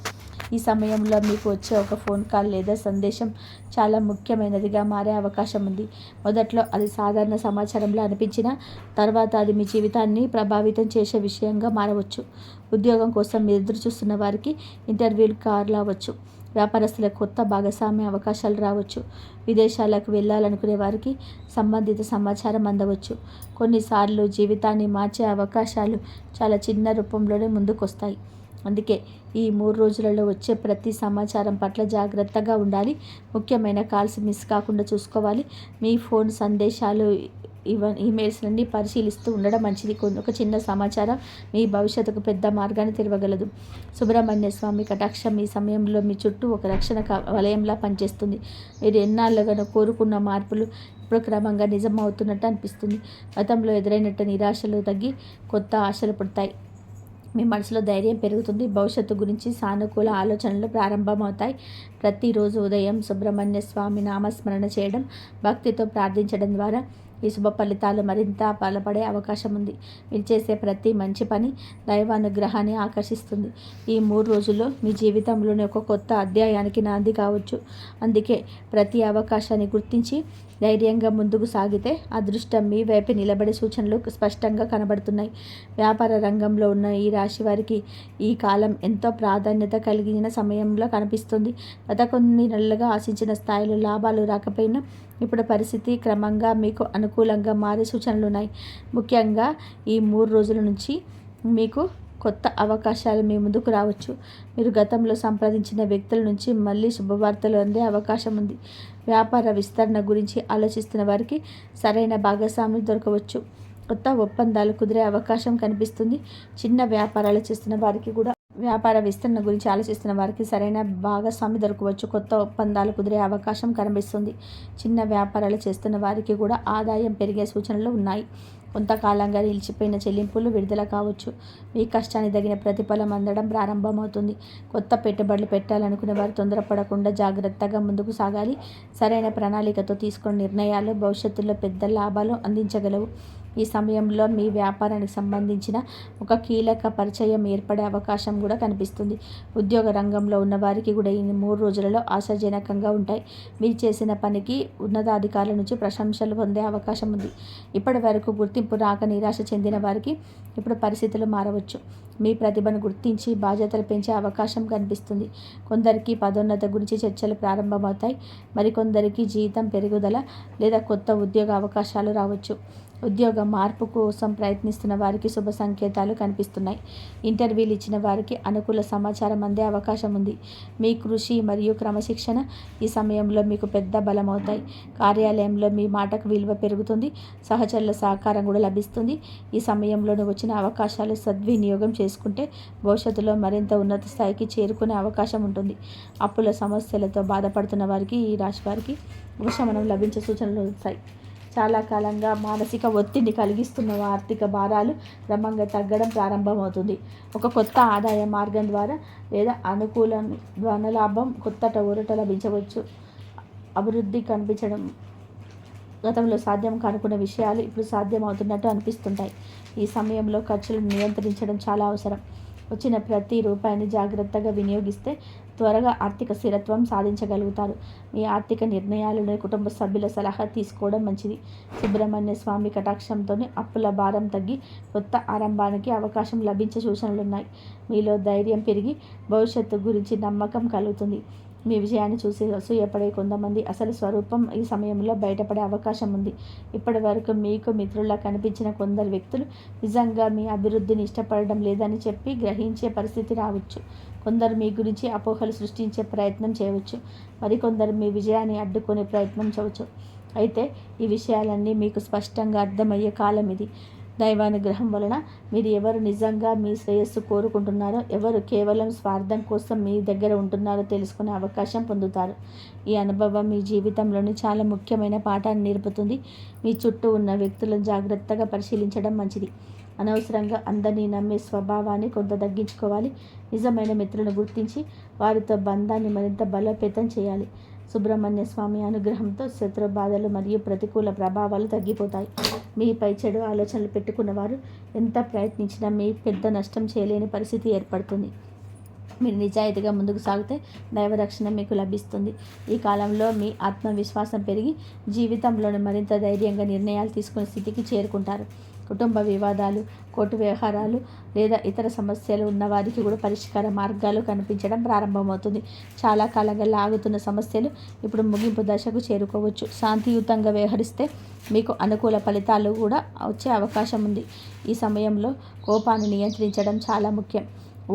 ఈ సమయంలో మీకు వచ్చే ఒక ఫోన్ కాల్ లేదా సందేశం చాలా ముఖ్యమైనదిగా మారే అవకాశం ఉంది. మొదట్లో అది సాధారణ సమాచారంలో అనిపించినా తర్వాత అది మీ జీవితాన్ని ప్రభావితం చేసే విషయంగా మారవచ్చు. ఉద్యోగం కోసం మీరు ఎదురు చూస్తున్న వారికి ఇంటర్వ్యూలు రావచ్చు. వ్యాపారస్తులకు కొత్త భాగస్వామ్య అవకాశాలు రావచ్చు. విదేశాలకు వెళ్ళాలనుకునే వారికి సంబంధిత సమాచారం అందవచ్చు. కొన్నిసార్లు జీవితాన్ని మార్చే అవకాశాలు చాలా చిన్న రూపంలోనే ముందుకొస్తాయి. అందుకే ఈ 3 రోజులలో వచ్చే ప్రతి సమాచారం పట్ల జాగ్రత్తగా ఉండాలి. ముఖ్యమైన కాల్స్ మిస్ కాకుండా చూసుకోవాలి. మీ ఫోన్ సందేశాలు, ఈమెయిల్స్ అన్నీ పరిశీలిస్తూ ఉండడం మంచిది. ఒక చిన్న సమాచారం మీ భవిష్యత్తుకు పెద్ద మార్గాన్ని తెరవగలదు. సుబ్రహ్మణ్య స్వామి కటాక్షం ఈ సమయంలో మీ చుట్టూ ఒక రక్షణ వలయంలా పనిచేస్తుంది. మీరు ఎన్నాళ్ళుగానో కోరుకున్న మార్పులు ఇప్పుడు క్రమంగా నిజం అవుతున్నట్టు అనిపిస్తుంది. గతంలో ఎదురైనట్టు నిరాశలు తగ్గి కొత్త ఆశలు పుడతాయి. మీ మనసులో ధైర్యం పెరుగుతుంది. భవిష్యత్తు గురించి సానుకూల ఆలోచనలు ప్రారంభమవుతాయి. ప్రతిరోజు ఉదయం సుబ్రహ్మణ్య స్వామి నామస్మరణ చేయడం, భక్తితో ప్రార్థించడం ద్వారా ఈ శుభ ఫలితాలు మరింత బలపడే అవకాశం ఉంది. మీరు చేసే ప్రతి మంచి పని దైవానుగ్రహాన్ని ఆకర్షిస్తుంది. ఈ 3 రోజుల్లో మీ జీవితంలోని ఒక కొత్త అధ్యాయానికి నాంది కావచ్చు. అందుకే ప్రతి అవకాశాన్ని గుర్తించి ధైర్యంగా ముందుకు సాగితే అదృష్టం మీ వైపు నిలబడే సూచనలు స్పష్టంగా కనబడుతున్నాయి. వ్యాపార రంగంలో ఉన్న ఈ రాశి వారికి ఈ కాలం ఎంతో ప్రాధాన్యత కలిగిన సమయంలో కనిపిస్తుంది. గత కొన్ని నెలలుగా ఆశించిన స్థాయిలో లాభాలు రాకపోయినా ఇప్పుడు పరిస్థితి క్రమంగా మీకు అనుకూలంగా మారే సూచనలు ఉన్నాయి. ముఖ్యంగా ఈ 3 రోజుల నుంచి మీకు కొత్త అవకాశాలు మీ ముందుకు రావచ్చు. మీరు గతంలో సంప్రదించిన వ్యక్తుల నుంచి మళ్ళీ శుభవార్తలు అందే అవకాశం ఉంది. వ్యాపార విస్తరణ గురించి ఆలోచిస్తున్న వారికి సరైన భాగస్వామి దొరకవచ్చు. కొత్త ఒప్పందాలు కుదిరే అవకాశం కనిపిస్తుంది. చిన్న వ్యాపారాలు చేస్తున్న వారికి కూడా వ్యాపార విస్తరణ గురించి ఆలోచిస్తున్న వారికి సరైన భాగస్వామి దొరకవచ్చు. కొత్త ఒప్పందాలు కుదిరే అవకాశం కనిపిస్తుంది. చిన్న వ్యాపారాలు చేస్తున్న వారికి కూడా ఆదాయం పెరిగే సూచనలు ఉన్నాయి. కొంతకాలంగా నిలిచిపోయిన చెల్లింపులు విడుదల కావచ్చు. మీ కష్టానికి తగిన ప్రతిఫలం అందడం ప్రారంభమవుతుంది. కొత్త పెట్టుబడులు పెట్టాలనుకునే వారు తొందరపడకుండా జాగ్రత్తగా ముందుకు సాగాలి. సరైన ప్రణాళికతో తీసుకున్న నిర్ణయాలు భవిష్యత్తులో పెద్ద లాభాలు అందించగలవు. ఈ సమయంలో మీ వ్యాపారానికి సంబంధించిన ఒక కీలక పరిచయం ఏర్పడే అవకాశం కూడా కనిపిస్తుంది. ఉద్యోగ రంగంలో ఉన్న వారికి కూడా ఈ 3 రోజులలో ఆశాజనకంగా ఉంటాయి. మీరు చేసిన పనికి ఉన్నతాధికారుల నుంచి ప్రశంసలు పొందే అవకాశం ఉంది. ఇప్పటి వరకు గుర్తింపు రాక నిరాశ చెందిన వారికి ఇప్పుడు పరిస్థితులు మారవచ్చు. మీ ప్రతిభను గుర్తించి బాధ్యతలు పెంచే అవకాశం కనిపిస్తుంది. కొందరికి పదోన్నత గురించి చర్చలు ప్రారంభమవుతాయి. మరికొందరికి జీతం పెరుగుదల లేదా కొత్త ఉద్యోగ అవకాశాలు రావచ్చు. ఉద్యోగ మార్పు కోసం ప్రయత్నిస్తున్న వారికి శుభ సంకేతాలు కనిపిస్తున్నాయి. ఇంటర్వ్యూలు ఇచ్చిన వారికి అనుకూల సమాచారం అందే అవకాశం ఉంది. మీ కృషి మరియు క్రమశిక్షణ ఈ సమయంలో మీకు పెద్ద బలమవుతాయి. కార్యాలయంలో మీ మాటకు విలువ పెరుగుతుంది. సహచరుల సహకారం కూడా లభిస్తుంది. ఈ సమయంలోనే వచ్చిన అవకాశాలు సద్వినియోగం చేసుకుంటే భవిష్యత్తులో మరింత ఉన్నత స్థాయికి చేరుకునే అవకాశం ఉంటుంది. అప్పుల సమస్యలతో బాధపడుతున్న వారికి ఈ రాశి వారికి ఉపశమనం లభించే సూచనలు వస్తాయి. చాలా కాలంగా మానసిక ఒత్తిడిని కలిగిస్తున్న ఆర్థిక భారాలు క్రమంగా తగ్గడం ప్రారంభమవుతుంది. ఒక కొత్త ఆదాయ మార్గం ద్వారా లేదా అనుకూల ధనలాభం కొత్త ఊరట లభించవచ్చు. అభివృద్ధి కనిపించడం గతంలో సాధ్యం కానుకున్న విషయాలు ఇప్పుడు సాధ్యం అవుతున్నట్టు అనిపిస్తుంటాయి. ఈ సమయంలో ఖర్చులను నియంత్రించడం చాలా అవసరం. వచ్చిన ప్రతి రూపాయిని జాగ్రత్తగా వినియోగిస్తే త్వరగా ఆర్థిక స్థిరత్వం సాధించగలుగుతారు. మీ ఆర్థిక నిర్ణయాలను కుటుంబ సభ్యుల సలహా తీసుకోవడం మంచిది. సుబ్రహ్మణ్య స్వామి కటాక్షంతోనే అప్పుల భారం తగ్గి కొత్త ఆరంభానికి అవకాశం లభించే సూచనలున్నాయి. మీలో ధైర్యం పెరిగి భవిష్యత్తు గురించి నమ్మకం కలుగుతుంది. మీ విజయాన్ని చూసి అసూయపడే కొంతమంది అసలు స్వరూపం ఈ సమయంలో బయటపడే అవకాశం ఉంది. ఇప్పటి వరకు మీకు మిత్రుల్లా కనిపించిన కొందరు వ్యక్తులు నిజంగా మీ అభివృద్ధిని ఇష్టపడడం లేదని చెప్పి గ్రహించే పరిస్థితి రావచ్చు. కొందరు మీ గురించి అపోహలు సృష్టించే ప్రయత్నం చేయవచ్చు. మరికొందరు మీ విజయాన్ని అడ్డుకునే ప్రయత్నం చేయవచ్చు. అయితే ఈ విషయాలన్నీ మీకు స్పష్టంగా అర్థమయ్యే కాలం ఇది. దైవానుగ్రహం వలన మీరు ఎవరు నిజంగా మీ శ్రేయస్సు కోరుకుంటున్నారో, ఎవరు కేవలం స్వార్థం కోసం మీ దగ్గర ఉంటున్నారో తెలుసుకునే అవకాశం పొందుతారు. ఈ అనుభవం మీ జీవితంలోని చాలా ముఖ్యమైన పాఠాన్ని నేర్పుతుంది. మీ చుట్టూ ఉన్న వ్యక్తులను జాగ్రత్తగా పరిశీలించడం మంచిది. అనవసరంగా అందరినీ నమ్మే స్వభావాన్ని కొంత తగ్గించుకోవాలి. నిజమైన మిత్రులను గుర్తించి వారితో బంధాన్ని మరింత బలోపేతం చేయాలి. సుబ్రహ్మణ్య స్వామి అనుగ్రహంతో శత్రు బాధలు మరియు ప్రతికూల ప్రభావాలు తగ్గిపోతాయి. మీపై చెడు ఆలోచనలు పెట్టుకున్నవారు ఎంత ప్రయత్నించినా మీ పెద్ద నష్టం చేయలేని పరిస్థితి ఏర్పడుతుంది. మీరు నిజాయితీగా ముందుకు సాగితే దైవరక్షణ మీకు లభిస్తుంది. ఈ కాలంలో మీ ఆత్మవిశ్వాసం పెరిగి జీవితంలోని మరింత ధైర్యంగా నిర్ణయాలు తీసుకునే స్థితికి చేరుకుంటారు. కుటుంబ వివాదాలు, కోర్టు వ్యవహారాలు లేదా ఇతర సమస్యలు ఉన్నవారికి కూడా పరిష్కార మార్గాలు కనిపించడం ప్రారంభమవుతుంది. చాలా కాలంగా లాగుతున్న సమస్యలు ఇప్పుడు ముగింపు దశకు చేరుకోవచ్చు. శాంతియుతంగా వ్యవహరిస్తే మీకు అనుకూల ఫలితాలు కూడా వచ్చే అవకాశం ఉంది. ఈ సమయంలో కోపాన్ని నియంత్రించడం చాలా ముఖ్యం.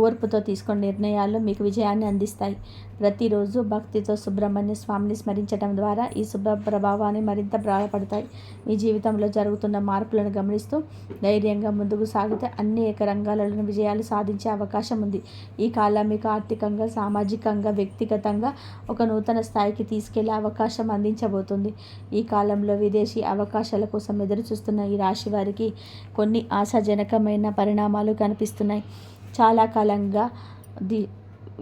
ఓర్పుతో తీసుకునే నిర్ణయాలు మీకు విజయాన్ని అందిస్తాయి. ప్రతిరోజు భక్తితో సుబ్రహ్మణ్య స్వామిని స్మరించడం ద్వారా ఈ శుభ ప్రభావాన్ని మరింత బలపడతాయి. మీ జీవితంలో జరుగుతున్న మార్పులను గమనిస్తూ ధైర్యంగా ముందుకు సాగితే అనేక రంగాలలో విజయాలు సాధించే అవకాశం ఉంది. ఈ కాలం మీకు ఆర్థికంగా, సామాజికంగా, వ్యక్తిగతంగా ఒక నూతన స్థాయికి తీసుకెళ్లే అవకాశం అందించబోతుంది. ఈ కాలంలో విదేశీ అవకాశాల కోసం ఎదురు చూస్తున్న ఈ రాశి వారికి కొన్ని ఆశాజనకమైన పరిణామాలు కనిపిస్తున్నాయి. చాలా కాలంగా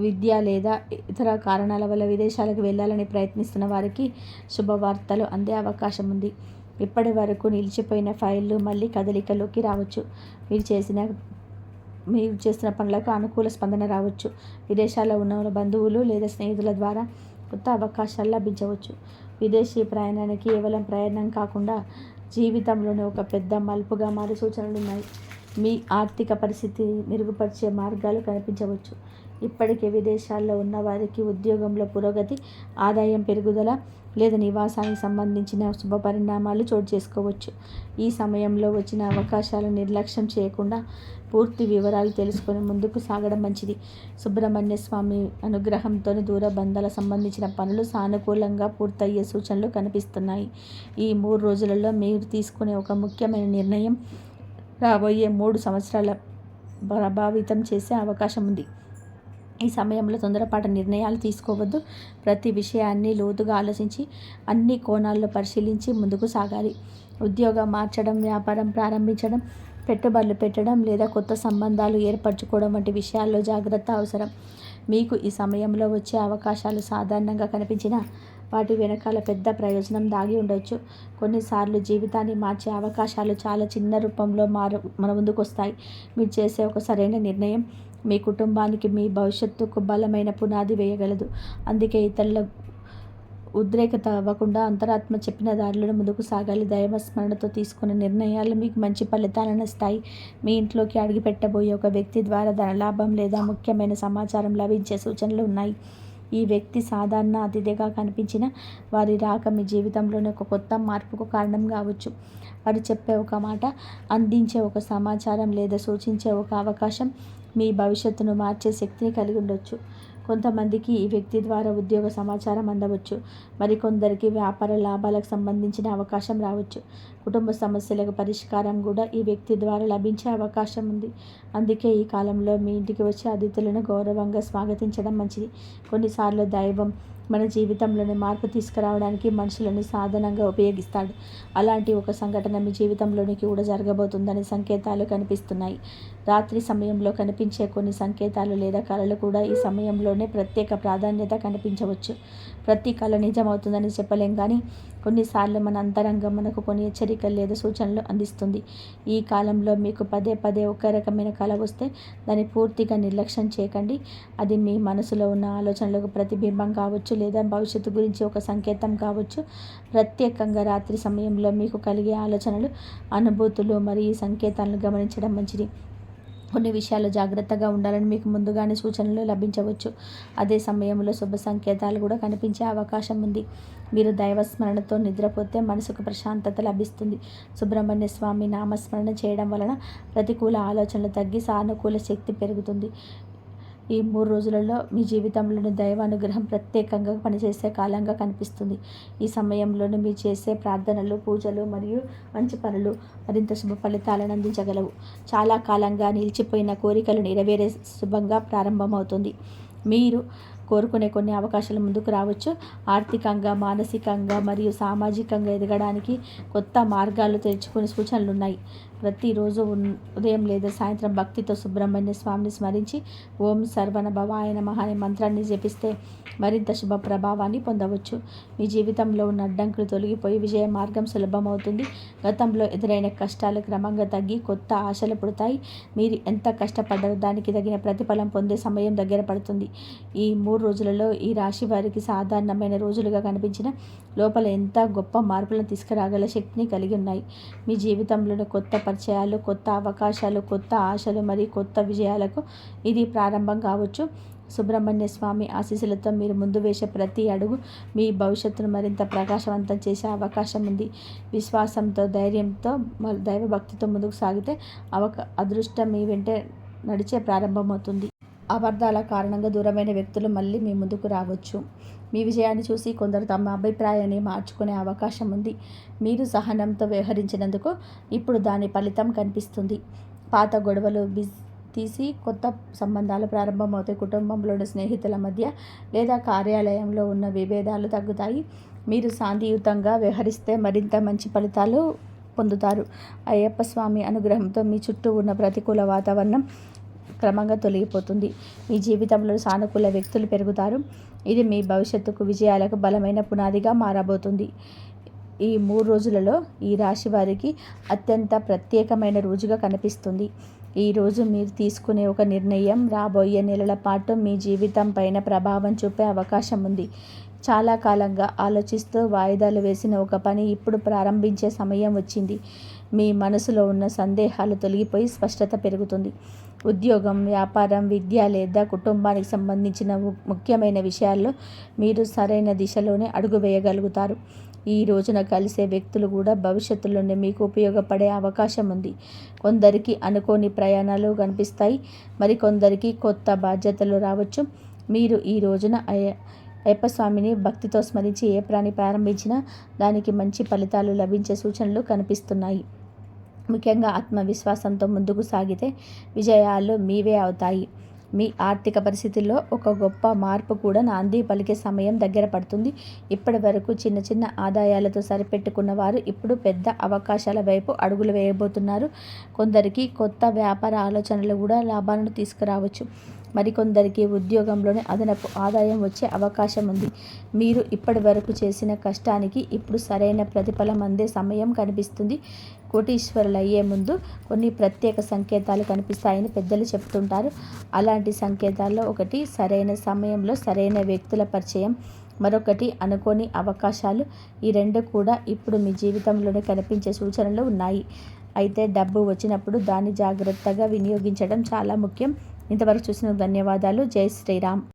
విద్య లేదా ఇతర కారణాల వల్ల విదేశాలకు వెళ్ళాలని ప్రయత్నిస్తున్న వారికి శుభవార్తలు అందే అవకాశం ఉంది. ఇప్పటి వరకు నిలిచిపోయిన ఫైళ్ళు మళ్ళీ కదలికలోకి రావచ్చు. మీరు చేస్తున్న పనులకు అనుకూల స్పందన రావచ్చు. విదేశాల్లో ఉన్న బంధువులు లేదా స్నేహితుల ద్వారా కొత్త అవకాశాలు లభించవచ్చు. విదేశీ ప్రయాణానికి కేవలం ప్రయాణం కాకుండా జీవితంలోనే ఒక పెద్ద మలుపుగా మారే సూచనలున్నాయి. మీ ఆర్థిక పరిస్థితి మెరుగుపరిచే మార్గాలు కనిపించవచ్చు. ఇప్పటికే విదేశాల్లో ఉన్న వారికి ఉద్యోగంలో పురోగతి, ఆదాయం పెరుగుదల లేదా నివాసానికి సంబంధించిన శుభ పరిణామాలు చోటు చేసుకోవచ్చు. ఈ సమయంలో వచ్చిన అవకాశాలను నిర్లక్ష్యం చేయకుండా పూర్తి వివరాలు తెలుసుకొని ముందుకు సాగడం మంచిది. సుబ్రహ్మణ్య స్వామి అనుగ్రహంతో దూర బంధాలకు సంబంధించిన పనులు సానుకూలంగా పూర్తయ్యే సూచనలు కనిపిస్తున్నాయి. ఈ 3 రోజులలో మీరు తీసుకునే ఒక ముఖ్యమైన నిర్ణయం రాబోయే 3 సంవత్సరాల ప్రభావితం చేసే అవకాశం ఉంది. ఈ సమయంలో తొందరపాటు నిర్ణయాలు తీసుకోవద్దు. ప్రతి విషయాన్ని లోతుగా ఆలోచించి అన్ని కోణాల్లో పరిశీలించి ముందుకు సాగాలి. ఉద్యోగం మార్చడం, వ్యాపారం ప్రారంభించడం, పెట్టుబడులు పెట్టడం లేదా కొత్త సంబంధాలు ఏర్పరచుకోవడం వంటి విషయాల్లో జాగ్రత్త అవసరం. మీకు ఈ సమయంలో వచ్చే అవకాశాలు సాధారణంగా కనిపించినా వాటి వెనకాల పెద్ద ప్రయోజనం దాగి ఉండవచ్చు. కొన్నిసార్లు జీవితాన్ని మార్చే అవకాశాలు చాలా చిన్న రూపంలో మన ముందుకు వస్తాయి. మీరు చేసే ఒక సరైన నిర్ణయం మీ కుటుంబానికి, మీ భవిష్యత్తుకు బలమైన పునాది వేయగలదు. అందుకే ఇతరుల ఉద్రేకత అవ్వకుండా అంతరాత్మ చెప్పిన దారిలో ముందుకు సాగాలి. దైవస్మరణతో తీసుకున్న నిర్ణయాలు మీకు మంచి ఫలితాలను ఇస్తాయి. మీ ఇంట్లోకి అడుగుపెట్టబోయే ఒక వ్యక్తి ద్వారా ధనలాభం లేదా ముఖ్యమైన సమాచారం లభించే సూచనలు ఉన్నాయి. ఈ వ్యక్తి సాధారణ అతిథిగా కనిపించిన వారి రాక మీ జీవితంలోని ఒక కొత్త మార్పుకు కారణం కావచ్చు. వారు చెప్పే ఒక మాట, అందించే ఒక సమాచారం లేదా సూచించే ఒక అవకాశం మీ భవిష్యత్తును మార్చే శక్తిని కలిగి ఉండొచ్చు. కొంతమందికి ఈ వ్యక్తి ద్వారా ఉద్యోగ సమాచారం అందవచ్చు. మరికొందరికి వ్యాపార లాభాలకు సంబంధించిన అవకాశం రావచ్చు. కుటుంబ సమస్యలకు పరిష్కారం కూడా ఈ వ్యక్తి ద్వారా లభించే అవకాశం ఉంది. అందుకే ఈ కాలంలో మీ ఇంటికి వచ్చే అతిథులను గౌరవంగా స్వాగతించడం మంచిది. కొన్నిసార్లు దైవం మన జీవితంలోని మార్పు తీసుకురావడానికి మనుషులను సాధనంగా ఉపయోగిస్తాడు. అలాంటి ఒక సంఘటన మీ జీవితంలోనికి కూడా జరగబోతుందని సంకేతాలు కనిపిస్తున్నాయి. రాత్రి సమయంలో కనిపించే కొన్ని సంకేతాలు లేదా కళలు కూడా ఈ సమయంలోనే ప్రత్యేక ప్రాధాన్యత కనిపించవచ్చు. ప్రతి కళ నిజమవుతుందని చెప్పలేం, కానీ కొన్నిసార్లు మన అంతరంగం మనకు కొన్ని హెచ్చరికలు లేదా సూచనలు అందిస్తుంది. ఈ కాలంలో మీకు పదే పదే ఒకే రకమైన కళ వస్తే దాన్ని పూర్తిగా నిర్లక్ష్యం చేయకండి. అది మీ మనసులో ఉన్న ఆలోచనలకు ప్రతిబింబం కావచ్చు, లేదా భవిష్యత్తు గురించి ఒక సంకేతం కావచ్చు. ప్రత్యేకంగా రాత్రి సమయంలో మీకు కలిగే ఆలోచనలు, అనుభూతులు మరియు సంకేతాలను గమనించడం మంచిది. కొన్ని విషయాల్లో జాగ్రత్తగా ఉండాలని మీకు ముందుగానే సూచనలు లభించవచ్చు. అదే సమయంలో శుభ సంకేతాలు కూడా కనిపించే అవకాశం ఉంది. మీరు దైవస్మరణతో నిద్రపోతే మనసుకు ప్రశాంతత లభిస్తుంది. సుబ్రహ్మణ్య స్వామి నామస్మరణ చేయడం వలన ప్రతికూల ఆలోచనలు తగ్గి సానుకూల శక్తి పెరుగుతుంది. ఈ 3 రోజులలో మీ జీవితంలోని దైవానుగ్రహం ప్రత్యేకంగా పనిచేసే కాలంగా కనిపిస్తుంది. ఈ సమయంలోనే మీరు చేసే ప్రార్థనలు, పూజలు మరియు మంచి పనులు మరింత శుభ ఫలితాలను అందించగలవు. చాలా కాలంగా నిలిచిపోయిన కోరికలు నెరవేరే శుభంగా ప్రారంభమవుతుంది. మీరు కోరుకునే కొన్ని అవకాశాలు ముందుకు రావచ్చు. ఆర్థికంగా, మానసికంగా మరియు సామాజికంగా ఎదగడానికి కొత్త మార్గాలు తెరుచుకునే సూచనలు ఉన్నాయి. ప్రతిరోజు ఉదయం లేదా సాయంత్రం భక్తితో సుబ్రహ్మణ్య స్వామిని స్మరించి ఓం సర్వణ భవాయ నమః అనే మంత్రాన్ని జపిస్తే మరింత శుభ ప్రభావాన్ని పొందవచ్చు. మీ జీవితంలో ఉన్న అడ్డంకులు తొలగిపోయి విజయ మార్గం సులభమవుతుంది. గతంలో ఎదురైన కష్టాలు క్రమంగా తగ్గి కొత్త ఆశలు పుడతాయి. మీరు ఎంత కష్టపడ్డారో దానికి తగిన ప్రతిఫలం పొందే సమయం దగ్గర పడుతుంది. ఈ 3 రోజులలో ఈ రాశి వారికి సాధారణమైన రోజులుగా కనిపించిన లోపల ఎంత గొప్ప మార్పులను తీసుకురాగల శక్తిని కలిగి ఉన్నాయి. మీ జీవితంలోని కొత్త పరిచయాలు, కొత్త అవకాశాలు, కొత్త ఆశలు మరియు కొత్త విజయాలకు ఇది ప్రారంభం కావచ్చు. సుబ్రహ్మణ్య స్వామి ఆశీస్సులతో మీరు ముందు వేసే ప్రతి అడుగు మీ భవిష్యత్తును మరింత ప్రకాశవంతం చేసే అవకాశం ఉంది. విశ్వాసంతో, ధైర్యంతో, దైవభక్తితో ముందుకు సాగితే అదృష్టం మీ వెంటే నడిచే ప్రారంభమవుతుంది. అబద్ధాల కారణంగా దూరమైన వ్యక్తులు మళ్ళీ మీ ముందుకు రావచ్చు. మీ విజయాన్ని చూసి కొందరు తమ అభిప్రాయాన్ని మార్చుకునే అవకాశం ఉంది. మీరు సహనంతో వ్యవహరించినందుకు ఇప్పుడు దాని ఫలితం కనిపిస్తుంది. పాత గొడవలు తీసి కొత్త సంబంధాలు ప్రారంభమవుతాయి. కుటుంబంలోని స్నేహితుల మధ్య లేదా కార్యాలయంలో ఉన్న విభేదాలు తగ్గుతాయి. మీరు శాంతియుతంగా వ్యవహరిస్తే మరింత మంచి ఫలితాలు పొందుతారు. అయ్యప్ప స్వామి అనుగ్రహంతో మీ చుట్టూ ఉన్న ప్రతికూల వాతావరణం క్రమంగా తొలగిపోతుంది. మీ జీవితంలో సానుకూల వ్యక్తులు పెరుగుతారు. ఇది మీ భవిష్యత్తుకు విజయాలకు బలమైన పునాదిగా మారబోతుంది. ఈ 3 రోజులలో ఈ రాశి వారికి అత్యంత ప్రత్యేకమైన రోజుగా కనిపిస్తుంది. ఈరోజు మీరు తీసుకునే ఒక నిర్ణయం రాబోయే నెలల పాటు మీ జీవితం పైన ప్రభావం చూపే అవకాశం ఉంది. చాలా కాలంగా ఆలోచిస్తూ వాయిదాలు వేసిన ఒక పని ఇప్పుడు ప్రారంభించే సమయం వచ్చింది. మీ మనసులో ఉన్న సందేహాలు తొలగిపోయి స్పష్టత పెరుగుతుంది. ఉద్యోగం, వ్యాపారం, విద్య లేదా కుటుంబానికి సంబంధించిన ముఖ్యమైన విషయాల్లో మీరు సరైన దిశలోనే అడుగు వేయగలుగుతారు. ఈ రోజున కలిసే వ్యక్తులు కూడా భవిష్యత్తులోనే మీకు ఉపయోగపడే అవకాశం ఉంది. కొందరికి అనుకోని ప్రయాణాలు కనిపిస్తాయి, మరికొందరికి కొత్త బాధ్యతలు రావచ్చు. మీరు ఈ రోజున అయ్యప్ప స్వామిని భక్తితో స్మరించి ఏ పని ప్రారంభించినా దానికి మంచి ఫలితాలు లభించే సూచనలు కనిపిస్తున్నాయి. ముఖ్యంగా ఆత్మవిశ్వాసంతో ముందుకు సాగితే విజయాలు మీవే అవుతాయి. మీ ఆర్థిక పరిస్థితుల్లో ఒక గొప్ప మార్పు కూడా నాంది పలికే సమయం దగ్గర పడుతుంది. ఇప్పటి వరకు చిన్న చిన్న ఆదాయాలతో సరిపెట్టుకున్న వారు ఇప్పుడు పెద్ద అవకాశాల వైపు అడుగులు వేయబోతున్నారు. కొందరికి కొత్త వ్యాపార ఆలోచనలు కూడా లాభాలను తీసుకురావచ్చు. మరికొందరికి ఉద్యోగంలోనే అదనపు ఆదాయం వచ్చే అవకాశం ఉంది. మీరు ఇప్పటి వరకు చేసిన కష్టానికి ఇప్పుడు సరైన ప్రతిఫలం అందే సమయం కనిపిస్తుంది. కోటీశ్వరులు అయ్యే ముందు కొన్ని ప్రత్యేక సంకేతాలు కనిపిస్తాయని పెద్దలు చెప్తుంటారు. అలాంటి సంకేతాల్లో ఒకటి సరైన సమయంలో సరైన వ్యక్తుల పరిచయం, మరొకటి అనుకోని అవకాశాలు. ఈ 2 కూడా ఇప్పుడు మీ జీవితంలోనే కనిపించే సూచనలు ఉన్నాయి. అయితే డబ్బు వచ్చినప్పుడు దాన్ని జాగ్రత్తగా వినియోగించడం చాలా ముఖ్యం. ఇంతవరకు చూసినందుకు ధన్యవాదాలు. జై శ్రీరామ్.